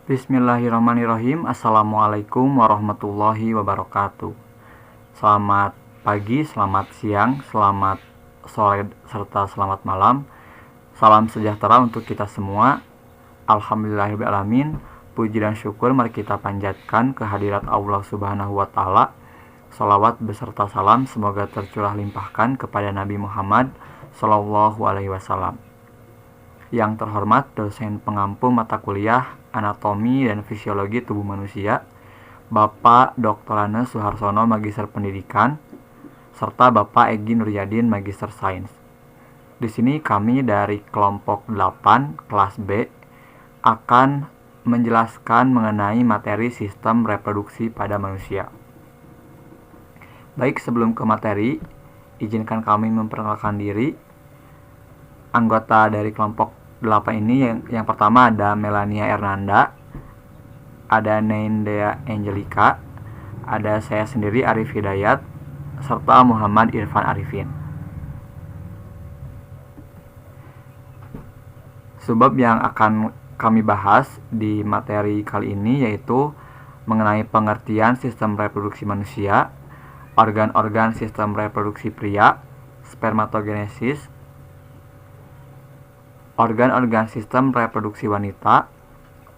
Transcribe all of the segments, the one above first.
Bismillahirrahmanirrahim. Assalamualaikum warahmatullahi wabarakatuh. Selamat pagi, selamat siang, selamat sore, serta selamat malam. Salam sejahtera untuk kita semua. Alhamdulillahirrahmanirrahim. Puji dan syukur mari kita panjatkan kehadirat Allah Subhanahu wa Ta'ala. Salawat beserta salam semoga tercurah limpahkan kepada Nabi Muhammad Sallallahu Alaihi Wasallam. Yang terhormat dosen pengampu mata kuliah Anatomi dan Fisiologi Tubuh Manusia, Bapak Dr. Ane Suharsono, Magister Pendidikan, serta Bapak Egi Nuryadin, Magister Sains. Di sini kami dari kelompok 8 kelas B akan menjelaskan mengenai materi sistem reproduksi pada manusia. Baik, sebelum ke materi, izinkan kami memperkenalkan diri. Anggota dari kelompok 8 ini yang pertama ada Melania Ernanda, ada Neindea Angelika, ada saya sendiri Arif Hidayat, serta Muhammad Irfan Arifin. Sebab yang akan kami bahas di materi kali ini yaitu mengenai pengertian sistem reproduksi manusia, organ-organ sistem reproduksi pria, spermatogenesis, organ-organ sistem reproduksi wanita,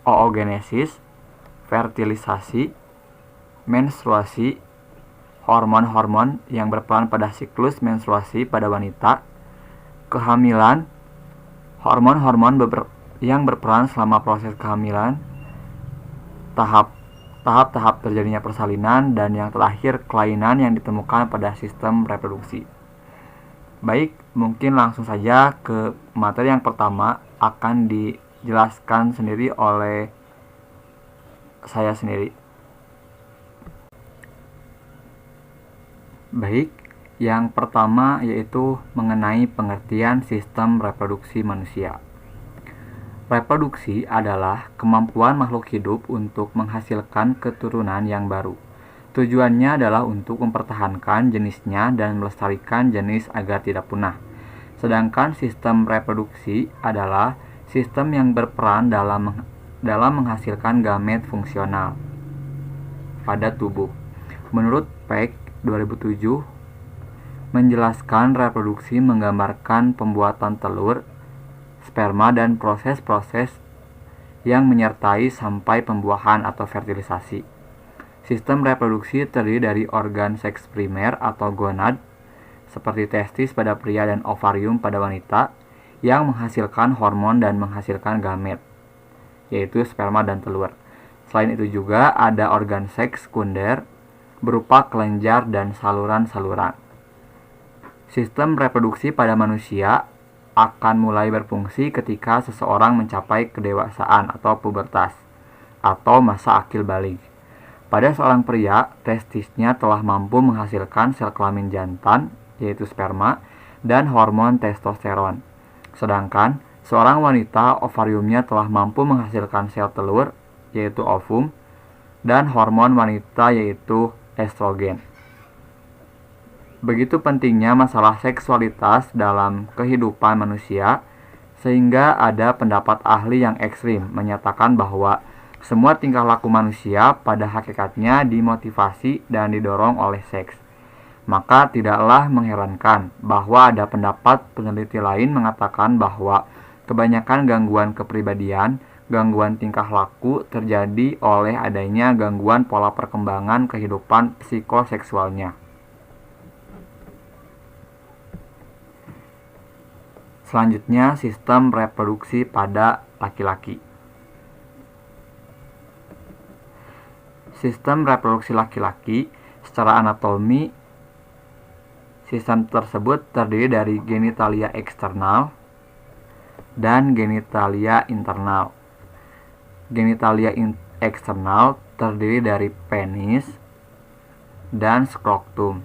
oogenesis, fertilisasi, menstruasi, hormon-hormon yang berperan pada siklus menstruasi pada wanita, kehamilan, hormon-hormon yang berperan selama proses kehamilan, tahap-tahap terjadinya persalinan, dan yang terakhir kelainan yang ditemukan pada sistem reproduksi. Baik, mungkin langsung saja ke materi yang pertama akan dijelaskan sendiri oleh saya sendiri. Baik, yang pertama yaitu mengenai pengertian sistem reproduksi manusia. Reproduksi adalah kemampuan makhluk hidup untuk menghasilkan keturunan yang baru. Tujuannya adalah untuk mempertahankan jenisnya dan melestarikan jenis agar tidak punah. Sedangkan sistem reproduksi adalah sistem yang berperan dalam menghasilkan gamet fungsional pada tubuh. Menurut Peck 2007, menjelaskan reproduksi menggambarkan pembuatan telur, sperma, dan proses-proses yang menyertai sampai pembuahan atau fertilisasi. Sistem reproduksi terdiri dari organ seks primer atau gonad, seperti testis pada pria dan ovarium pada wanita, yang menghasilkan hormon dan menghasilkan gamet, yaitu sperma dan telur. Selain itu juga ada organ seks sekunder, berupa kelenjar dan saluran-saluran. Sistem reproduksi pada manusia akan mulai berfungsi ketika seseorang mencapai kedewasaan atau pubertas, atau masa akil baligh. Pada seorang pria, testisnya telah mampu menghasilkan sel kelamin jantan, yaitu sperma, dan hormon testosteron. Sedangkan, seorang wanita, ovariumnya telah mampu menghasilkan sel telur, yaitu ovum, dan hormon wanita, yaitu estrogen. Begitu pentingnya masalah seksualitas dalam kehidupan manusia, sehingga ada pendapat ahli yang ekstrim menyatakan bahwa semua tingkah laku manusia pada hakikatnya dimotivasi dan didorong oleh seks. Maka tidaklah mengherankan bahwa ada pendapat peneliti lain mengatakan bahwa kebanyakan gangguan kepribadian, gangguan tingkah laku terjadi oleh adanya gangguan pola perkembangan kehidupan psikoseksualnya. Selanjutnya, sistem reproduksi pada laki-laki. Sistem reproduksi laki-laki secara anatomi, sistem tersebut terdiri dari genitalia eksternal dan genitalia internal. Genitalia eksternal terdiri dari penis dan skrotum.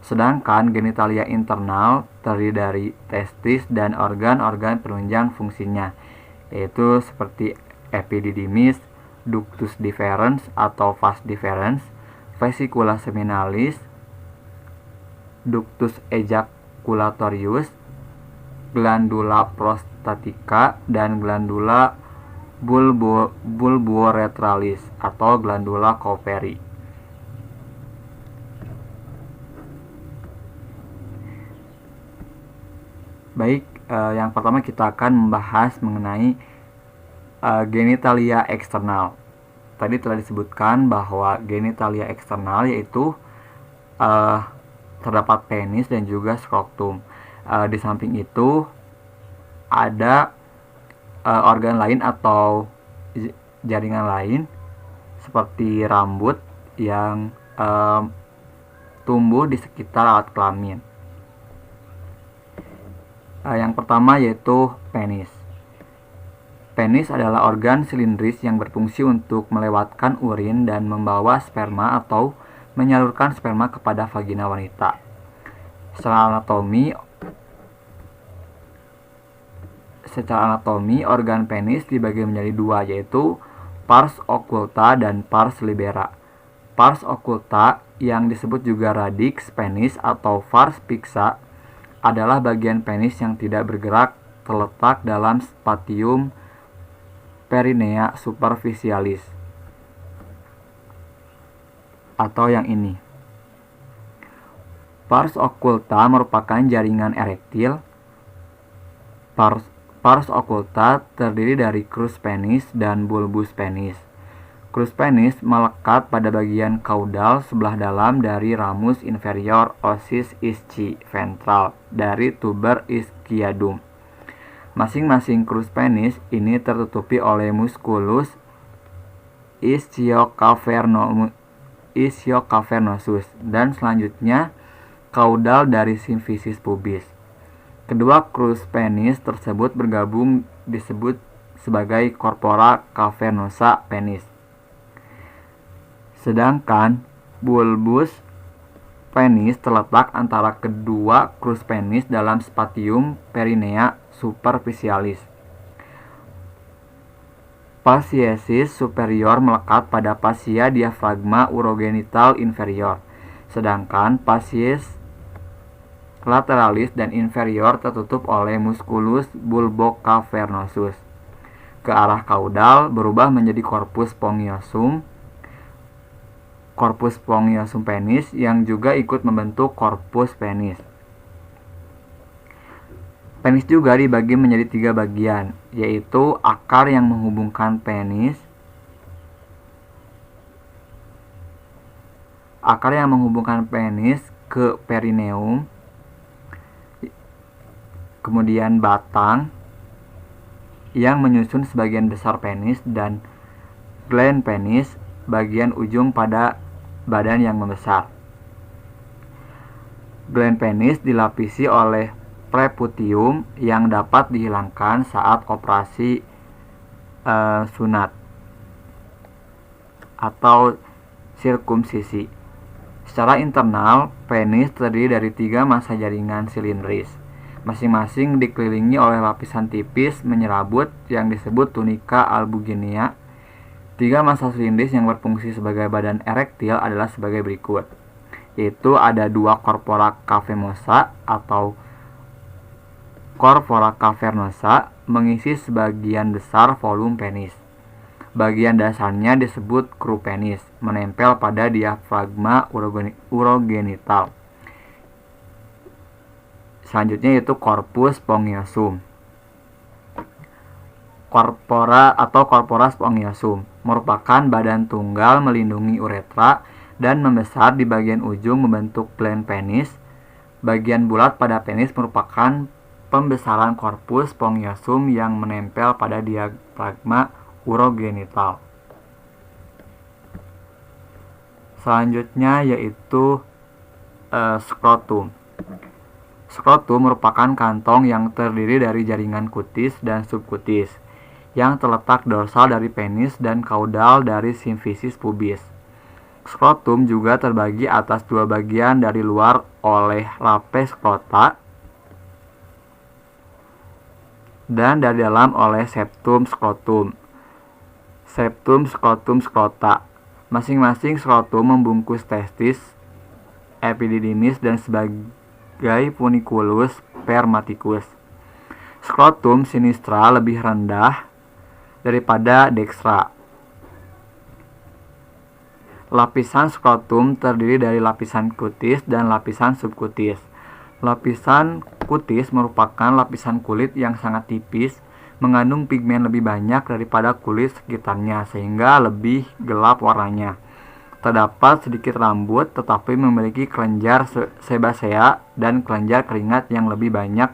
Sedangkan genitalia internal terdiri dari testis dan organ-organ penunjang fungsinya, yaitu seperti epididymis, ductus deferens atau vas deferens, vesicula seminalis, ductus ejaculatorius, glandula prostatica, dan glandula bulboretralis atau glandula Cowperry. Baik, yang pertama kita akan membahas mengenai genitalia eksternal. Tadi telah disebutkan bahwa genitalia eksternal yaitu terdapat penis dan juga skrotum. Di samping itu ada organ lain atau jaringan lain seperti rambut yang tumbuh di sekitar alat kelamin. Yang pertama yaitu penis. Penis adalah organ silindris yang berfungsi untuk melewatkan urin dan membawa sperma atau menyalurkan sperma kepada vagina wanita. Secara anatomi, organ penis dibagi menjadi dua, yaitu pars occulta dan pars libera. Pars occulta yang disebut juga radix penis atau pars fixa adalah bagian penis yang tidak bergerak, terletak dalam spatium perinea superficialis atau yang ini. Pars occulta merupakan jaringan erektil. Pars occulta terdiri dari crus penis dan bulbus penis. Crus penis melekat pada bagian kaudal sebelah dalam dari ramus inferior osis ischi ventral dari tuber ischiadum. Masing-masing crus penis ini tertutupi oleh musculus ischiocavernosus dan selanjutnya kaudal dari symphysis pubis. Kedua crus penis tersebut bergabung disebut sebagai corpora cavernosa penis. Sedangkan bulbus penis terletak antara kedua crus penis dalam spatium perinea superficialis. Fasciesis superior melekat pada fascia diafragma urogenital inferior, sedangkan fascies lateralis dan inferior tertutup oleh musculus bulbocavernosus. Ke arah kaudal berubah menjadi corpus spongiosum penis yang juga ikut membentuk corpus penis. Penis juga dibagi menjadi 3 bagian, yaitu akar yang menghubungkan penis ke perineum, kemudian batang yang menyusun sebagian besar penis, dan gland penis bagian ujung pada badan yang membesar. Gland penis dilapisi oleh preputium yang dapat dihilangkan saat operasi sunat atau sirkumsisi. Secara internal, penis terdiri dari 3 massa jaringan silindris, masing-masing dikelilingi oleh lapisan tipis menyerabut yang disebut tunika albuginea. 3 massa silindris yang berfungsi sebagai badan erektil adalah sebagai berikut, yaitu ada 2 corpora cavernosa atau corpora cavernosa mengisi sebagian besar volume penis. Bagian dasarnya disebut cru penis, menempel pada diafragma urogenital. Selanjutnya yaitu corpus spongiosum. Corpora spongiosum merupakan badan tunggal melindungi uretra dan membesar di bagian ujung membentuk gland penis. Bagian bulat pada penis merupakan pembesaran corpus spongiosum yang menempel pada diafragma urogenital. Selanjutnya yaitu skrotum. Skrotum merupakan kantong yang terdiri dari jaringan kutis dan subkutis yang terletak dorsal dari penis dan kaudal dari symphysis pubis. Skrotum juga terbagi atas 2 bagian dari luar oleh lapes skrota dan dari dalam oleh septum skrotum. Septum skrotum skrota. Masing-masing skrotum membungkus testis, epididymis dan sebagai funiculus spermaticus. Skrotum sinistra lebih rendah daripada dekstra. Lapisan skrotum terdiri dari lapisan kutis dan lapisan subkutis. Lapisan kutis merupakan lapisan kulit yang sangat tipis, mengandung pigmen lebih banyak daripada kulit sekitarnya sehingga lebih gelap warnanya. Terdapat sedikit rambut tetapi memiliki kelenjar sebasea dan kelenjar keringat yang lebih banyak.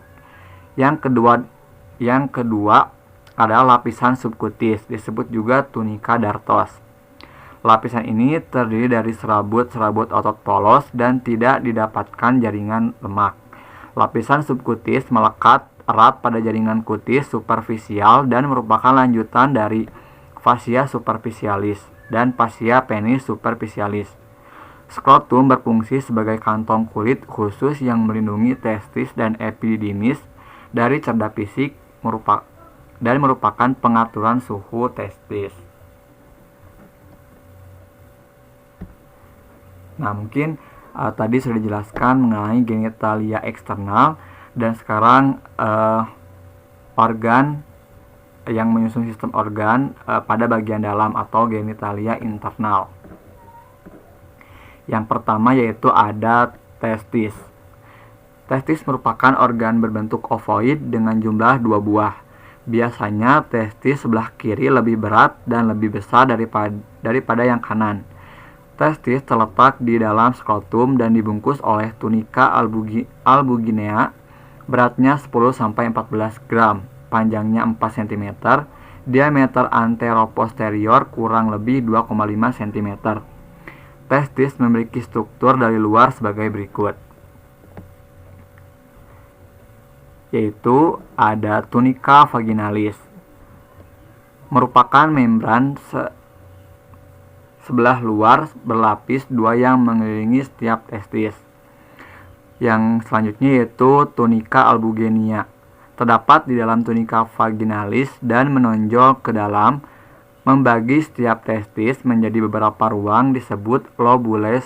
Yang kedua adalah lapisan subkutis, disebut juga tunika dartos. Lapisan ini terdiri dari serabut-serabut otot polos dan tidak didapatkan jaringan lemak. Lapisan subkutis melekat erat pada jaringan kutis superficial dan merupakan lanjutan dari fascia superficialis dan fascia penis superficialis. Skrotum berfungsi sebagai kantong kulit khusus yang melindungi testis dan epididymis dari cerda fisik dan merupakan pengaturan suhu testis. Nah, mungkin tadi sudah dijelaskan mengenai genitalia eksternal dan sekarang organ yang menyusun sistem organ pada bagian dalam atau genitalia internal. Yang pertama yaitu ada testis. Testis merupakan organ berbentuk ovoid dengan jumlah 2 buah. Biasanya testis sebelah kiri lebih berat dan lebih besar daripada yang kanan. Testis terletak di dalam skrotum dan dibungkus oleh tunika albuginea, beratnya 10-14 gram, panjangnya 4 cm, diameter antero-posterior kurang lebih 2,5 cm. Testis memiliki struktur dari luar sebagai berikut, yaitu ada tunika vaginalis, merupakan membran sebelah luar berlapis 2 yang mengelilingi setiap testis. Yang selanjutnya yaitu tunika albuginiana, terdapat di dalam tunika vaginalis dan menonjol ke dalam, membagi setiap testis menjadi beberapa ruang disebut lobules.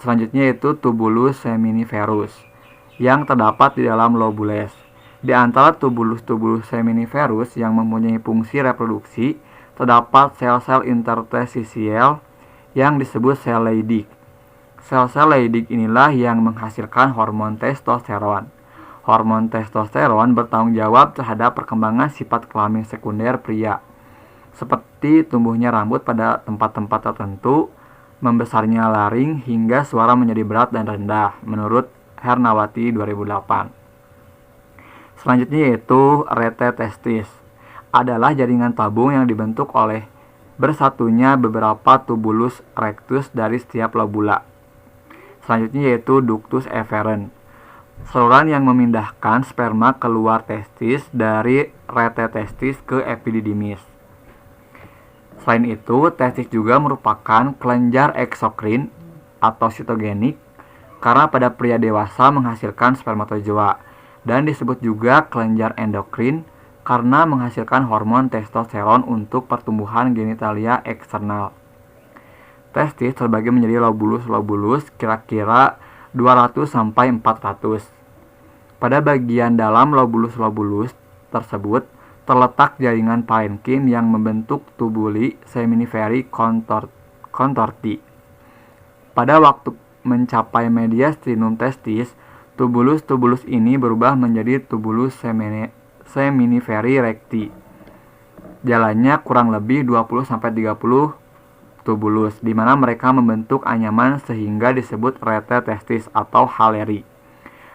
Selanjutnya yaitu tubulus seminiferus yang terdapat di dalam lobules. Di antara tubulus seminiferus yang mempunyai fungsi reproduksi terdapat sel-sel interstisial yang disebut sel Leydig. Sel-sel Leydig inilah yang menghasilkan hormon testosteron. Hormon testosteron bertanggung jawab terhadap perkembangan sifat kelamin sekunder pria, seperti tumbuhnya rambut pada tempat-tempat tertentu, membesarnya laring, hingga suara menjadi berat dan rendah, menurut Hernawati 2008. Selanjutnya yaitu rete testis, adalah jaringan tabung yang dibentuk oleh bersatunya beberapa tubulus rectus dari setiap lobula. Selanjutnya yaitu ductus efferent, saluran yang memindahkan sperma keluar testis dari rete testis ke epididymis. Selain itu, testis juga merupakan kelenjar eksokrin atau sitogenik karena pada pria dewasa menghasilkan spermatozoa, dan disebut juga kelenjar endokrin karena menghasilkan hormon testosteron untuk pertumbuhan genitalia eksternal. Testis terbagi menjadi lobulus kira-kira 200-400. Pada bagian dalam lobulus tersebut terletak jaringan parenkim yang membentuk tubuli seminiferi contorti. Pada waktu mencapai mediastinum testis, tubulus ini berubah menjadi tubulus seminiferi recti. Jalannya kurang lebih 20-30 tubulus, di mana mereka membentuk anyaman sehingga disebut rete testis atau haleri.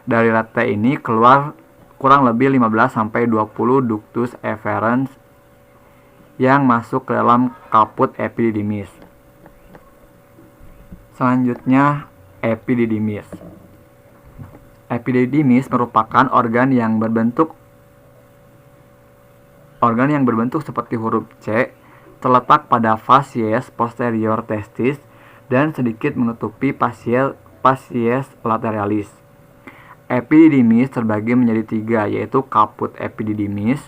Dari rete ini keluar kurang lebih 15-20 ductus efferens yang masuk ke dalam kaput epididymis. Selanjutnya, epididymis. Epididymis merupakan organ yang berbentuk seperti huruf C, terletak pada facies posterior testis dan sedikit menutupi facies lateralis. Epididymis terbagi menjadi 3, yaitu kaput epididymis,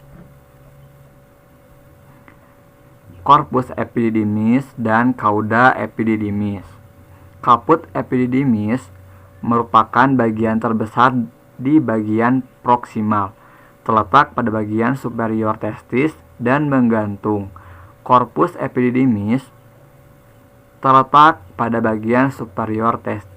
corpus epididymis, dan cauda epididymis. Kaput epididymis merupakan bagian terbesar di bagian proksimal. terletak pada bagian superior testis dan menggantung. Korpus epididymis terletak pada bagian superior testis,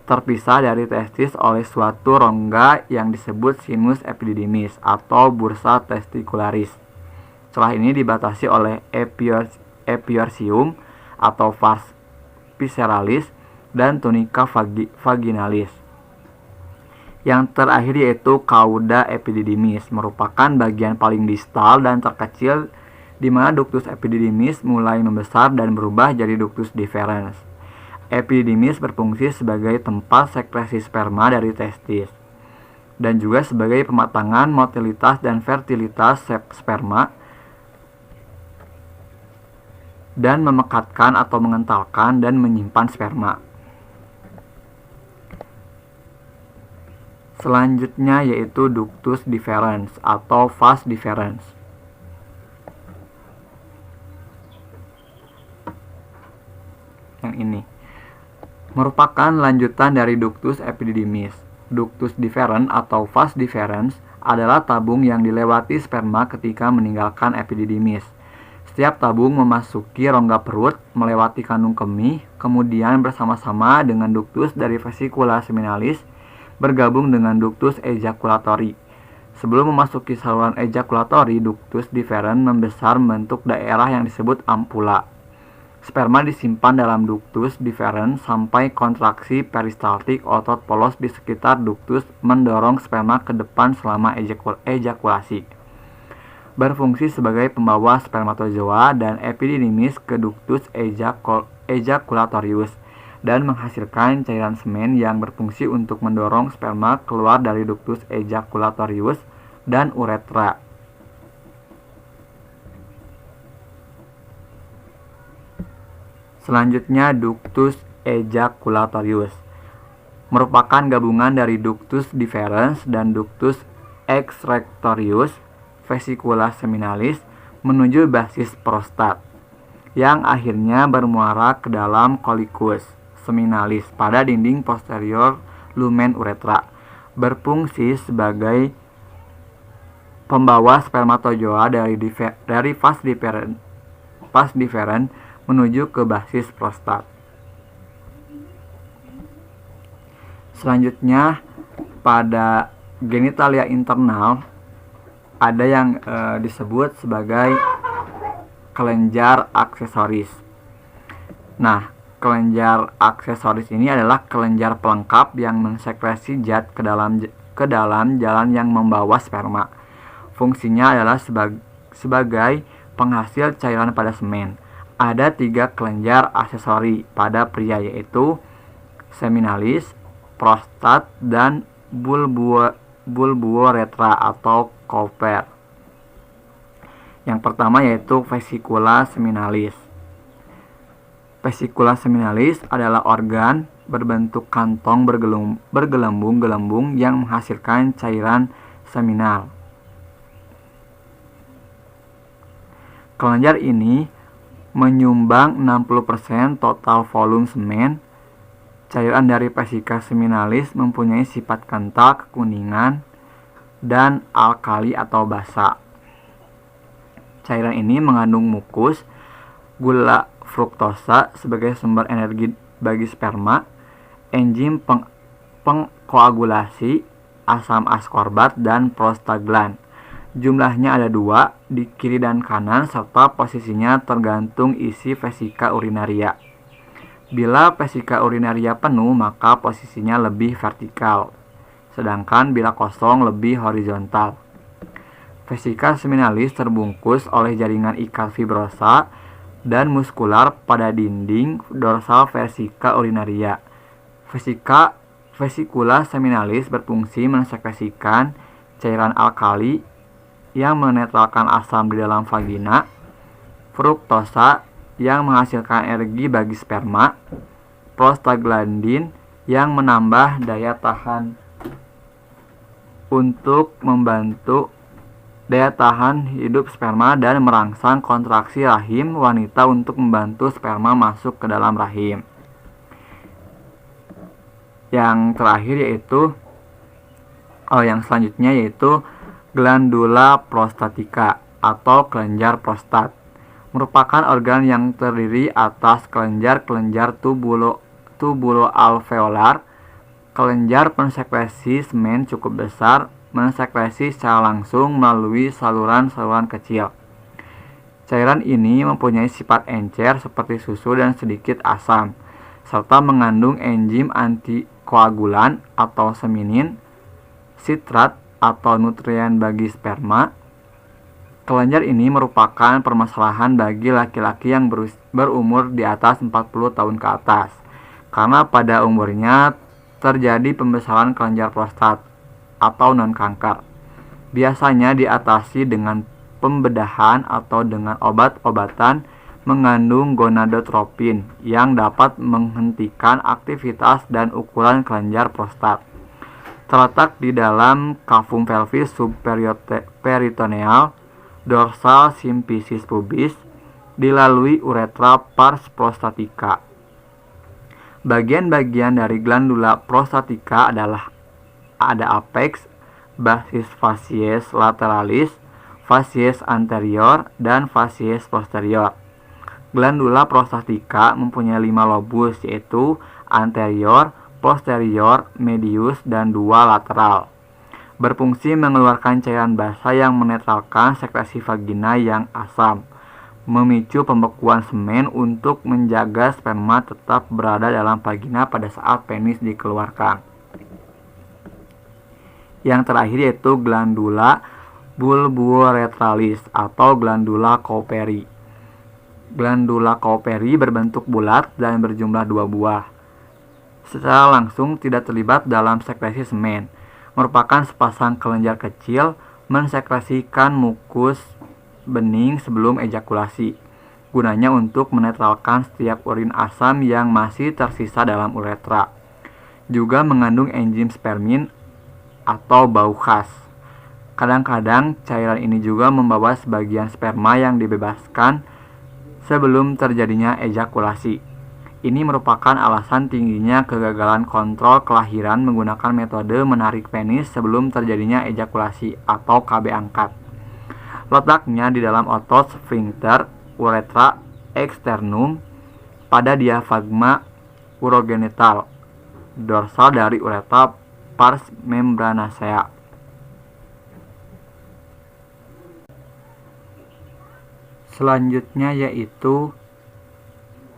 terpisah dari testis oleh suatu rongga yang disebut sinus epididymis atau bursa testicularis. Celah ini dibatasi oleh epiorsium atau vas visceralis dan tunica vaginalis. Yang terakhir yaitu cauda epididymis, merupakan bagian paling distal dan terkecil di mana ductus epididymis mulai membesar dan berubah jadi ductus deferens. Epididymis berfungsi sebagai tempat sekresi sperma dari testis dan juga sebagai pematangan motilitas dan fertilitas sperma dan memekatkan atau mengentalkan dan menyimpan sperma. Selanjutnya yaitu ductus deferens atau vas deferens. Yang ini merupakan lanjutan dari ductus epididymis. Ductus deferens atau vas deferens adalah tabung yang dilewati sperma ketika meninggalkan epididymis. Setiap tabung memasuki rongga perut, melewati kandung kemih, kemudian bersama-sama dengan ductus dari vesicula seminalis bergabung dengan ductus ejakulatori. Sebelum memasuki saluran ejakulatori, ductus deferens membesar membentuk daerah yang disebut ampula. Sperma disimpan dalam ductus deferens sampai kontraksi peristaltik otot polos di sekitar ductus mendorong sperma ke depan selama ejakulasi. Berfungsi sebagai pembawa spermatozoa dan epididymis ke ductus ejaculatorius dan menghasilkan cairan semen yang berfungsi untuk mendorong sperma keluar dari ductus ejaculatorius dan uretra. Selanjutnya ductus ejaculatorius merupakan gabungan dari ductus deferens dan ductus excrectorius vesicula seminalis menuju basis prostat yang akhirnya bermuara ke dalam coliculus seminalis pada dinding posterior lumen uretra, berfungsi sebagai pembawa spermatozoa dari vas deferens menuju ke basis prostat. Selanjutnya pada genitalia internal ada yang disebut sebagai kelenjar aksesoris. Nah, kelenjar aksesoris ini adalah kelenjar pelengkap yang mensekresi zat ke dalam jalan yang membawa sperma. Fungsinya adalah sebagai penghasil cairan pada semen. Ada 3 kelenjar aksesori pada pria yaitu seminalis, prostat, dan bulboretra atau Cooper. Yang pertama yaitu vesicula seminalis. Vesicula seminalis adalah organ berbentuk kantong bergelembung-gelembung yang menghasilkan cairan seminal. Kelenjar ini menyumbang 60% total volume semen. Cairan dari vesicula seminalis mempunyai sifat kental, kekuningan, dan alkali atau basa. Cairan ini mengandung mukus, gula fruktosa sebagai sumber energi bagi sperma, enzim pengkoagulasi, asam askorbat, dan prostaglan. Jumlahnya ada 2 di kiri dan kanan serta posisinya tergantung isi vesika urinaria. Bila vesika urinaria penuh maka posisinya lebih vertikal, sedangkan bila kosong lebih horizontal. Vesika seminalis terbungkus oleh jaringan ikat fibrosa dan muskular pada dinding dorsal vesika urinaria. Vesikula seminalis berfungsi mensekresikan cairan alkali yang menetralkan asam di dalam vagina, fruktosa yang menghasilkan energi bagi sperma, prostaglandin yang menambah daya tahan untuk membantu daya tahan hidup sperma dan merangsang kontraksi rahim wanita untuk membantu sperma masuk ke dalam rahim. Yang terakhir yaitu Yang selanjutnya yaitu glandula prostatica atau kelenjar prostat. Merupakan organ yang terdiri atas kelenjar-kelenjar tubuloalveolar. Kelenjar pensekresi semen cukup besar, mensekresi secara langsung melalui saluran-saluran kecil. Cairan ini mempunyai sifat encer seperti susu dan sedikit asam, serta mengandung enzim antikoagulan atau seminin, sitrat atau nutrien bagi sperma. Kelenjar ini merupakan permasalahan bagi laki-laki yang berumur di atas 40 tahun ke atas, karena pada umurnya terjadi pembesaran kelenjar prostat atau non-kanker. Biasanya diatasi dengan pembedahan atau dengan obat-obatan mengandung gonadotropin yang dapat menghentikan aktivitas dan ukuran kelenjar prostat. Terletak di dalam cavum pelvis subperitoneal, dorsal symphysis pubis, dilalui uretra pars prostatica. Bagian-bagian dari glandula prostatica adalah ada apex, basis facies lateralis, facies anterior, dan facies posterior. Glandula prostatica mempunyai 5 lobus, yaitu anterior, posterior, medius, dan 2 lateral. Berfungsi mengeluarkan cairan basah yang menetralkan sekresi vagina yang asam, memicu pembekuan semen untuk menjaga sperma tetap berada dalam vagina pada saat penis dikeluarkan. Yang terakhir yaitu glandula bulboretralis atau glandula Cowperry. Glandula Cowperry berbentuk bulat dan berjumlah 2 buah. Secara langsung tidak terlibat dalam sekresi semen. Merupakan sepasang kelenjar kecil mensekresikan mukus bening sebelum ejakulasi. Gunanya untuk menetralkan setiap urin asam yang masih tersisa dalam uretra. Juga mengandung enzim spermin atau bau khas. Kadang-kadang cairan ini juga membawa sebagian sperma yang dibebaskan sebelum terjadinya ejakulasi. Ini merupakan alasan tingginya kegagalan kontrol kelahiran menggunakan metode menarik penis sebelum terjadinya ejakulasi atau KB angkat. Letaknya di dalam otot sphincter uretra externum pada diafragma urogenital dorsal dari uretra pars membranacea. Selanjutnya yaitu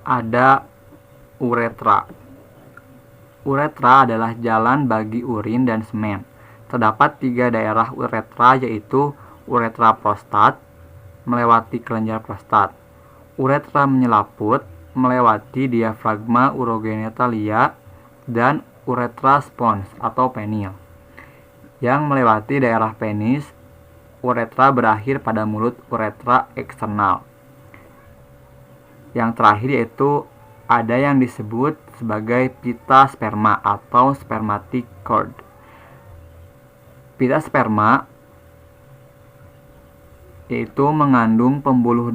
ada uretra. Uretra adalah jalan bagi urin dan semen. Terdapat 3 daerah uretra yaitu uretra prostat melewati kelenjar prostat, uretra menyelaput melewati diafragma urogenitalia, dan uretra spons atau penil yang melewati daerah penis. Uretra berakhir pada mulut uretra eksternal. Yang terakhir yaitu ada yang disebut sebagai pita sperma atau spermatic cord. Pita sperma yaitu mengandung pembuluh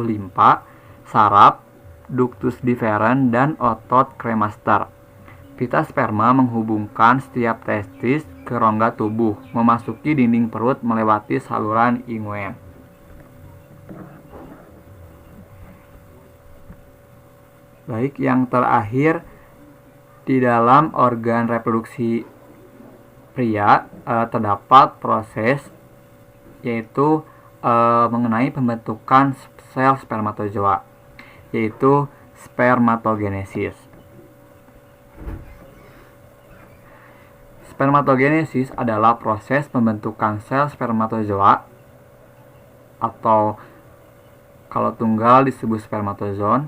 limpa, saraf, ductus deferens, dan otot kremaster. Pita sperma menghubungkan setiap testis ke rongga tubuh, memasuki dinding perut melewati saluran inguem. Baik, yang terakhir di dalam organ reproduksi pria terdapat proses yaitu mengenai pembentukan sel spermatozoa, yaitu spermatogenesis. Spermatogenesis adalah proses pembentukan sel spermatozoa atau kalau tunggal disebut spermatozoon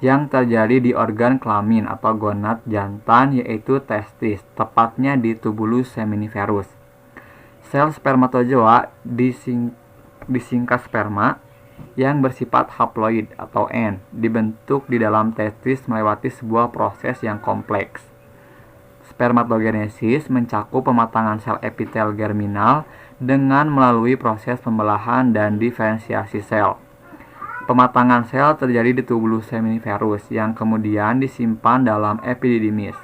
yang terjadi di organ kelamin atau gonad jantan yaitu testis, tepatnya di tubulus seminiferus. Sel spermatozoa disingkat sperma yang bersifat haploid atau N, dibentuk di dalam testis melewati sebuah proses yang kompleks. Spermatogenesis mencakup pematangan sel epitel germinal dengan melalui proses pembelahan dan diferensiasi sel. Pematangan sel terjadi di tubulus seminiferus yang kemudian disimpan dalam epididymis.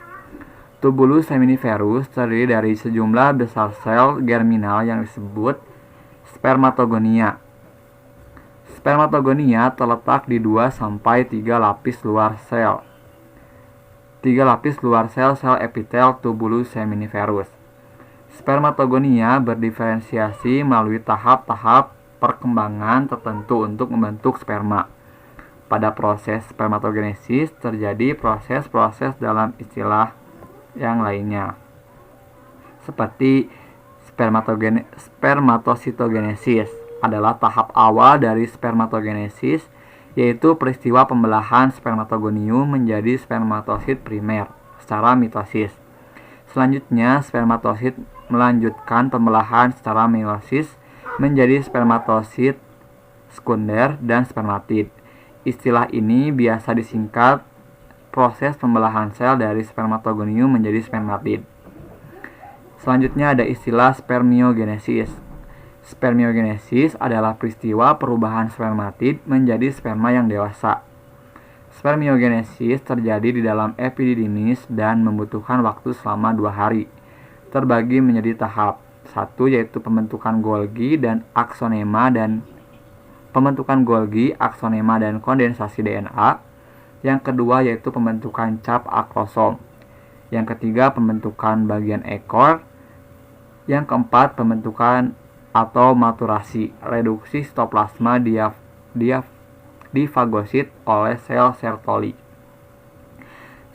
Tubulus seminiferus terdiri dari sejumlah besar sel germinal yang disebut spermatogonia. Spermatogonia terletak di 2-3 lapis luar sel. 3 lapis luar sel-sel epitel tubulus seminiferus. Spermatogonia berdiferensiasi melalui tahap-tahap perkembangan tertentu untuk membentuk sperma. Pada proses spermatogenesis terjadi proses-proses dalam istilah yang lainnya, seperti spermatositogenesis adalah tahap awal dari spermatogenesis, yaitu peristiwa pembelahan spermatogonium menjadi spermatosit primer secara mitosis. Selanjutnya, spermatosit melanjutkan pembelahan secara meiosis menjadi spermatosit sekunder dan spermatid. Istilah ini biasa disingkat proses pembelahan sel dari spermatogonium menjadi spermatid. Selanjutnya ada istilah spermiogenesis. Spermiogenesis adalah peristiwa perubahan spermatid menjadi sperma yang dewasa. Spermiogenesis terjadi di dalam epididymis dan membutuhkan waktu selama 2 hari. Terbagi menjadi tahap. 1 yaitu pembentukan Golgi dan aksonema dan kondensasi DNA. Yang kedua yaitu pembentukan cap akrosom. Yang ketiga pembentukan bagian ekor. Yang keempat pembentukan atau maturasi, reduksi sitoplasma difagosit oleh sel Sertoli.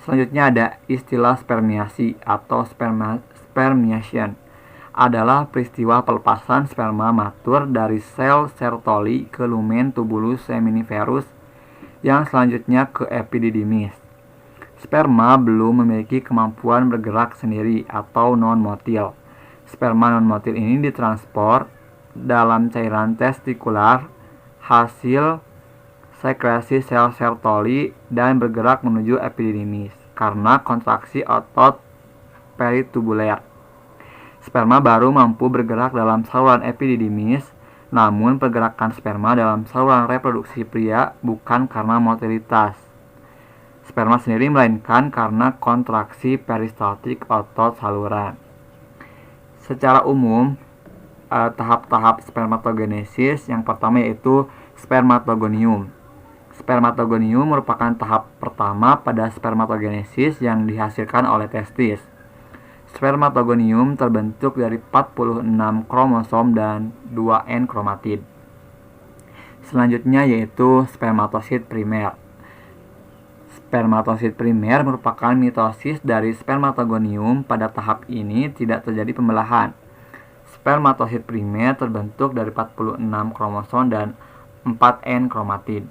Selanjutnya ada istilah spermiasi atau spermiation. Adalah peristiwa pelepasan sperma matur dari sel Sertoli ke lumen tubulus seminiferus yang selanjutnya ke epididymis. Sperma belum memiliki kemampuan bergerak sendiri atau non-motil. Sperma non-motil ini ditransport dalam cairan testikular hasil sekresi sel Sertoli dan bergerak menuju epididymis karena kontraksi otot peritubuler. Sperma baru mampu bergerak dalam saluran epididymis, namun pergerakan sperma dalam saluran reproduksi pria bukan karena motilitas sperma sendiri, melainkan karena kontraksi peristaltik otot saluran. Secara umum, tahap-tahap spermatogenesis yang pertama yaitu spermatogonium. Spermatogonium merupakan tahap pertama pada spermatogenesis yang dihasilkan oleh testis. Spermatogonium terbentuk dari 46 kromosom dan 2N kromatid. Selanjutnya yaitu spermatosit primer. Spermatosit primer merupakan mitosis dari spermatogonium. Pada tahap ini tidak terjadi pembelahan. Spermatosit primer terbentuk dari 46 kromosom dan 4N kromatid.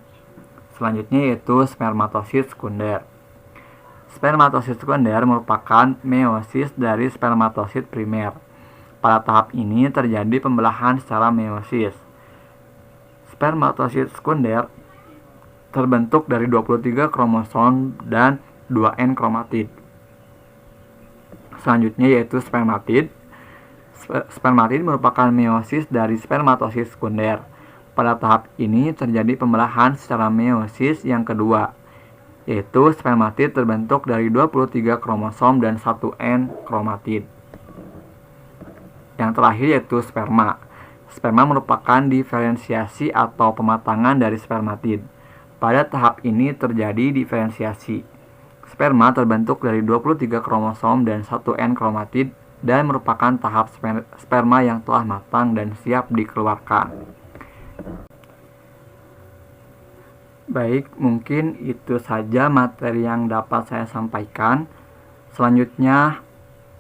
Selanjutnya yaitu spermatosit sekunder. Spermatosit sekunder merupakan meiosis dari spermatosit primer. Pada tahap ini terjadi pembelahan secara meiosis. Spermatosit sekunder terbentuk dari 23 kromosom dan 2N kromatid. Selanjutnya yaitu spermatid. Spermatid merupakan meiosis dari spermatosit sekunder. Pada tahap ini terjadi pembelahan secara meiosis yang kedua, yaitu spermatid terbentuk dari 23 kromosom dan 1N kromatid. Yang terakhir yaitu sperma. Sperma merupakan diferensiasi atau pematangan dari spermatid. Pada tahap ini terjadi diferensiasi. Sperma terbentuk dari 23 kromosom dan 1N kromatid dan merupakan tahap sperma yang telah matang dan siap dikeluarkan. Baik, mungkin itu saja materi yang dapat saya sampaikan. Selanjutnya,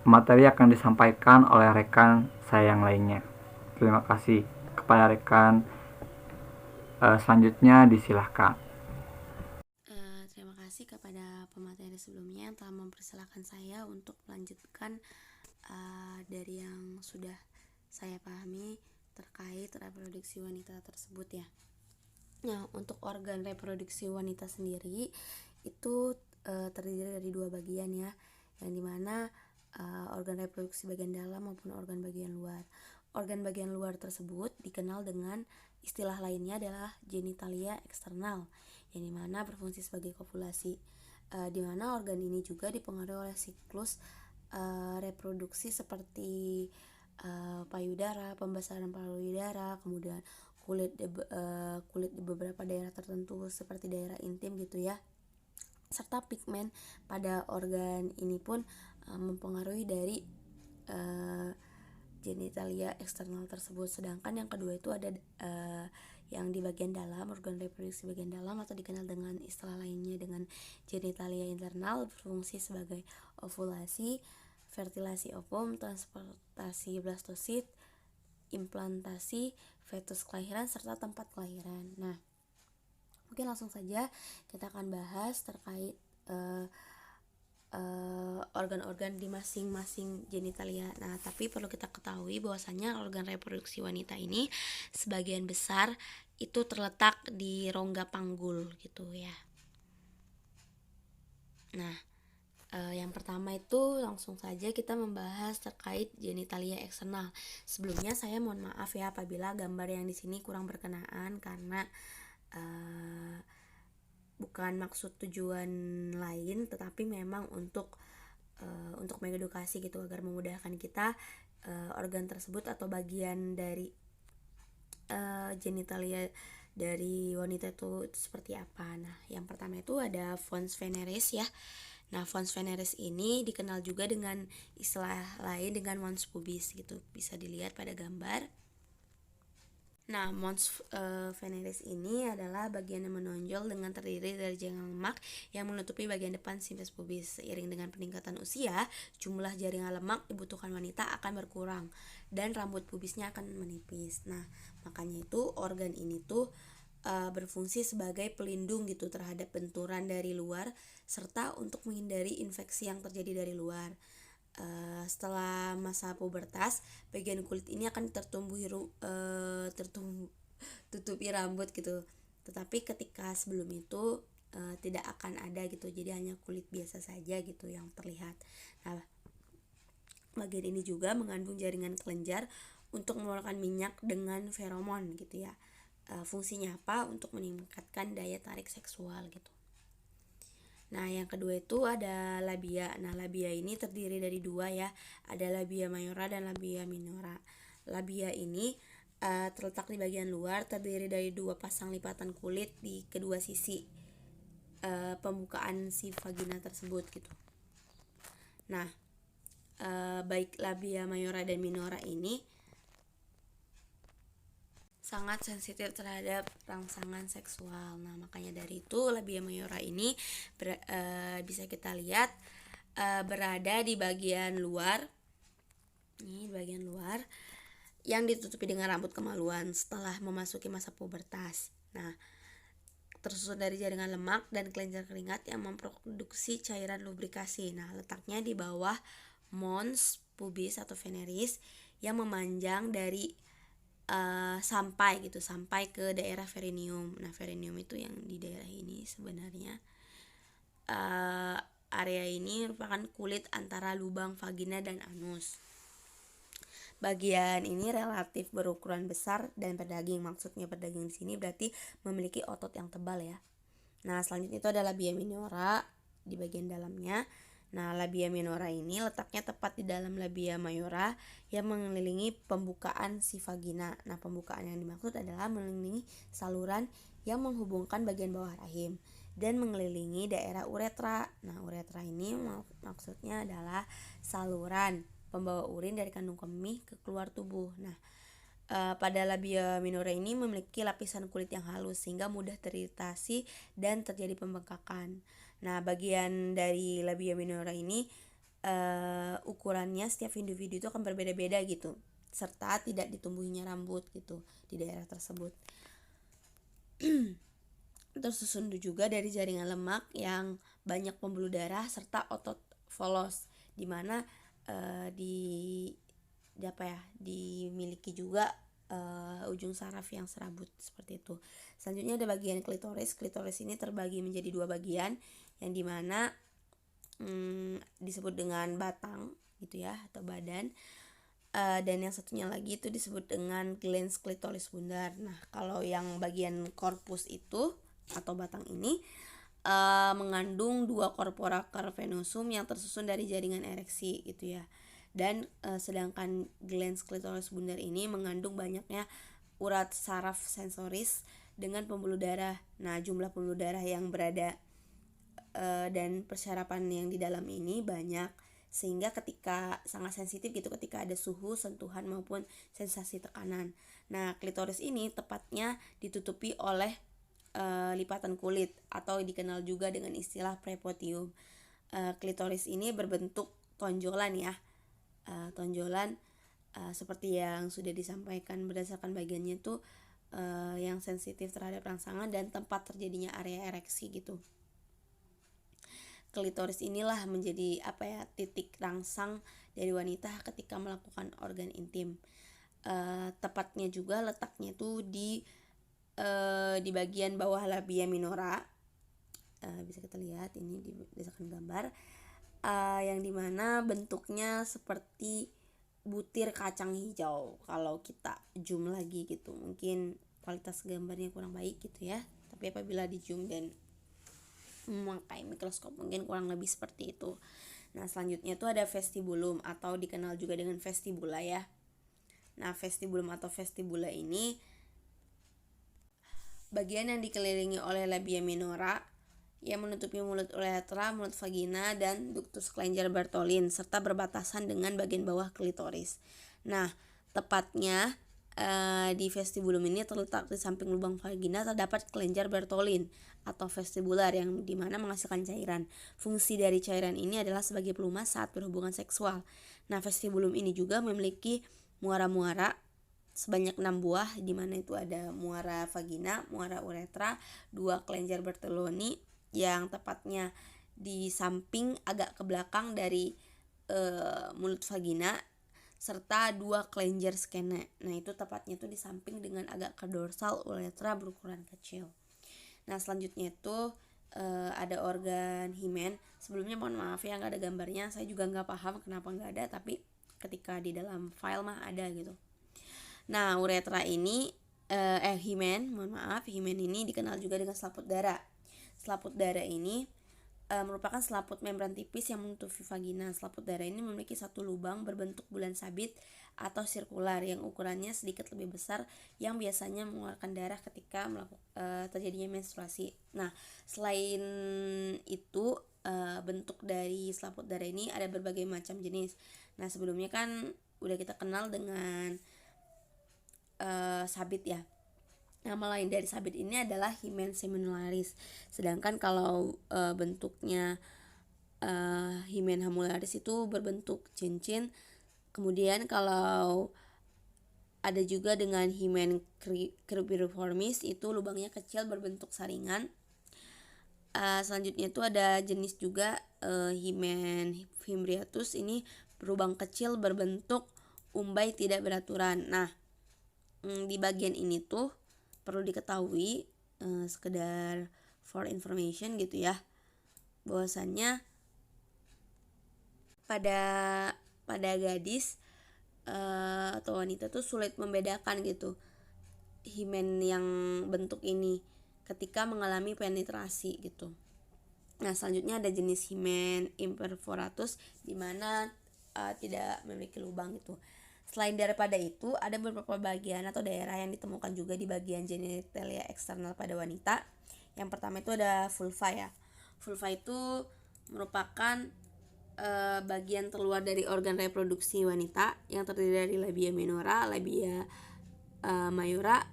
materi akan disampaikan oleh rekan saya yang lainnya. Terima kasih kepada rekan. Selanjutnya disilahkan. Terima kasih kepada pemateri sebelumnya yang telah mempersilahkan saya untuk melanjutkan dari yang sudah saya pahami terkait reproduksi wanita tersebut ya. Nah, untuk organ reproduksi wanita sendiri itu terdiri dari 2 bagian ya, yang dimana organ reproduksi bagian dalam maupun organ bagian luar. Organ bagian luar tersebut dikenal dengan istilah lainnya adalah genitalia eksternal, yang dimana berfungsi sebagai kopulasi. Dimana organ ini juga dipengaruhi oleh siklus reproduksi seperti payudara, pembesaran payudara, kemudian kulit di beberapa daerah tertentu seperti daerah intim gitu ya, serta pigmen pada organ ini pun mempengaruhi dari genitalia eksternal tersebut. Sedangkan yang kedua itu ada yang di bagian dalam, organ reproduksi bagian dalam atau dikenal dengan istilah lainnya dengan genitalia internal, berfungsi sebagai ovulasi, fertilasi ovum, transportasi blastosit, implantasi fetus kelahiran, serta tempat kelahiran. Nah, mungkin langsung saja kita akan bahas terkait organ-organ di masing-masing genitalia. Nah, tapi perlu kita ketahui bahwasanya organ reproduksi wanita ini sebagian besar itu terletak di rongga panggul gitu ya. Nah, yang pertama itu langsung saja kita membahas terkait genitalia eksternal. Sebelumnya saya mohon maaf ya apabila gambar yang di sini kurang berkenaan karena bukan maksud tujuan lain, tetapi memang untuk mengedukasi gitu agar memudahkan kita organ tersebut atau bagian dari genitalia dari wanita itu seperti apa. Nah, yang pertama itu ada fons veneris ya. Nah, fons veneris ini dikenal juga dengan istilah lain dengan mons pubis gitu. Bisa dilihat pada gambar. Nah, mons veneris ini adalah bagian yang menonjol dengan terdiri dari jaringan lemak yang menutupi bagian depan simpes pubis. Seiring dengan peningkatan usia, jumlah jaringan lemak dibutuhkan wanita akan berkurang dan rambut pubisnya akan menipis. Nah, makanya itu organ ini tuh berfungsi sebagai pelindung gitu terhadap benturan dari luar serta untuk menghindari infeksi yang terjadi dari luar. Setelah masa pubertas, bagian kulit ini akan tutupi rambut gitu. Tetapi ketika sebelum itu tidak akan ada gitu. Jadi hanya kulit biasa saja gitu yang terlihat. Nah, bagian ini juga mengandung jaringan kelenjar untuk mengeluarkan minyak dengan feromon gitu ya. Fungsinya apa? Untuk meningkatkan daya tarik seksual gitu. Nah, yang kedua itu ada labia. Nah, labia ini terdiri dari dua ya. Ada labia mayora dan labia minora. Labia ini terletak di bagian luar, terdiri dari dua pasang lipatan kulit di kedua sisi pembukaan si vagina tersebut gitu. Nah, baik labia mayora dan minora ini sangat sensitif terhadap rangsangan seksual. Nah, makanya dari itu labia mayora ini bisa kita lihat berada di bagian luar. Ini bagian luar yang ditutupi dengan rambut kemaluan setelah memasuki masa pubertas. Nah, tersusun dari jaringan lemak dan kelenjar keringat yang memproduksi cairan lubrikasi. Nah, letaknya di bawah mons pubis atau veneris yang memanjang dari sampai ke daerah perineum. Nah, perineum itu yang di daerah ini sebenarnya area ini merupakan kulit antara lubang vagina dan anus. Bagian ini relatif berukuran besar dan berdaging. Maksudnya berdaging di sini berarti memiliki otot yang tebal ya. Nah, selanjutnya itu ada labia minora di bagian dalamnya. Nah, labia minora ini letaknya tepat di dalam labia mayora yang mengelilingi pembukaan si vagina. Nah, pembukaan yang dimaksud adalah mengelilingi saluran yang menghubungkan bagian bawah rahim dan mengelilingi daerah uretra. Nah, uretra ini maksudnya adalah saluran pembawa urin dari kandung kemih ke keluar tubuh. Nah, pada labia minora ini memiliki lapisan kulit yang halus sehingga mudah teriritasi dan terjadi pembengkakan. Nah, bagian dari labia minora ini ukurannya setiap individu itu akan berbeda-beda gitu, serta tidak ditumbuhinya rambut gitu di daerah tersebut. Tersusun juga dari jaringan lemak yang banyak pembuluh darah serta otot volos, di mana dimiliki juga ujung saraf yang serabut seperti itu. Selanjutnya ada bagian klitoris. Klitoris ini terbagi menjadi dua bagian yang dimana disebut dengan batang gitu ya atau badan, dan yang satunya lagi itu disebut dengan glans klitoris bundar. Nah, kalau yang bagian korpus itu atau batang ini mengandung dua corpora cavernosum yang tersusun dari jaringan ereksi gitu ya. Dan sedangkan glans klitoris bundar ini mengandung banyaknya urat saraf sensoris dengan pembuluh darah. Nah, jumlah pembuluh darah yang berada dan persyarapan yang di dalam ini banyak, sehingga ketika sangat sensitif gitu ketika ada suhu, sentuhan maupun sensasi tekanan. Nah, klitoris ini tepatnya ditutupi oleh lipatan kulit atau dikenal juga dengan istilah prepotium. Klitoris ini berbentuk tonjolan ya, tonjolan seperti yang sudah disampaikan berdasarkan bagiannya tuh yang sensitif terhadap rangsangan dan tempat terjadinya area ereksi gitu. Klitoris inilah menjadi titik rangsang dari wanita ketika melakukan organ intim. Tepatnya juga letaknya tuh di bagian bawah labia minora. Bisa kita lihat ini di berdasarkan gambar, yang dimana bentuknya seperti butir kacang hijau. Kalau kita zoom lagi gitu, mungkin kualitas gambarnya kurang baik gitu ya, tapi apabila di zoom dan memakai mikroskop mungkin kurang lebih seperti itu. Nah, selanjutnya itu ada vestibulum atau dikenal juga dengan vestibula ya. Nah, vestibulum atau vestibula ini bagian yang dikelilingi oleh labia minora yang menutupi mulut uretra, mulut vagina, dan ductus Klenger-Bartholin serta berbatasan dengan bagian bawah klitoris. Nah, tepatnya di vestibulum ini terletak di samping lubang vagina terdapat Klenger-Bartholin atau vestibular yang dimana menghasilkan cairan. Fungsi dari cairan ini adalah sebagai pelumas saat berhubungan seksual. Nah, vestibulum ini juga memiliki muara-muara sebanyak 6 buah, di mana itu ada muara vagina, muara uretra, 2 Klenger-Bartholini yang tepatnya di samping agak ke belakang dari mulut vagina, serta 2 Klenger skene. Nah, itu tepatnya itu di samping dengan agak ke dorsal uretra berukuran kecil. Nah, selanjutnya itu ada organ himen. Sebelumnya mohon maaf ya nggak ada gambarnya, saya juga nggak paham kenapa nggak ada, tapi ketika di dalam file mah ada gitu. Nah, uretra ini himen ini dikenal juga dengan selaput darah. Selaput darah ini merupakan selaput membran tipis yang menutupi vagina. Selaput darah ini memiliki satu lubang berbentuk bulan sabit atau sirkular yang ukurannya sedikit lebih besar, yang biasanya mengeluarkan darah ketika terjadinya menstruasi. Nah, selain itu bentuk dari selaput darah ini ada berbagai macam jenis. Nah, sebelumnya kan udah kita kenal dengan sabit ya. Nama lain dari sabit ini adalah himen seminolaris. Sedangkan kalau bentuknya himen hamularis itu berbentuk cincin. Kemudian kalau ada juga dengan himen cribriformis, itu lubangnya kecil berbentuk saringan. Selanjutnya itu ada jenis juga himen fimbriatus, ini berlubang kecil berbentuk umbai tidak beraturan. Nah, di bagian ini tuh perlu diketahui sekedar for information gitu ya, bahwasannya pada gadis atau wanita tuh sulit membedakan gitu himen yang bentuk ini ketika mengalami penetrasi gitu. Nah, selanjutnya ada jenis himen imperforatus di mana tidak memiliki lubang gitu. Selain daripada itu, ada beberapa bagian atau daerah yang ditemukan juga di bagian genitalia eksternal pada wanita. Yang pertama itu ada vulva ya. Vulva itu merupakan bagian terluar dari organ reproduksi wanita yang terdiri dari labia minora, labia mayora,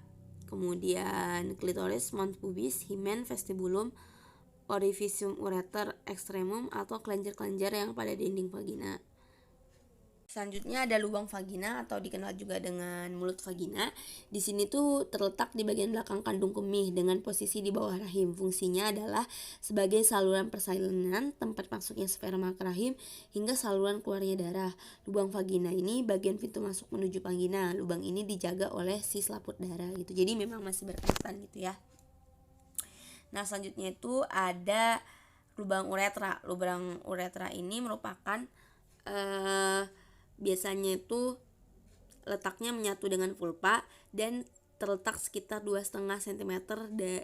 kemudian klitoris, mons pubis, himen, vestibulum, orificium ureter extremum atau kelenjar-kelenjar yang pada dinding vagina. Selanjutnya ada lubang vagina atau dikenal juga dengan mulut vagina. Di sini tuh terletak di bagian belakang kandung kemih dengan posisi di bawah rahim. Fungsinya adalah sebagai saluran persalinan, tempat masuknya sperma ke rahim, hingga saluran keluarnya darah. Lubang vagina ini bagian pintu masuk menuju vagina. Lubang ini dijaga oleh si selaput darah gitu. Jadi memang masih berkaitan gitu ya. Nah, selanjutnya itu ada lubang uretra. Lubang uretra ini merupakan biasanya itu letaknya menyatu dengan vulva dan terletak sekitar 2,5 cm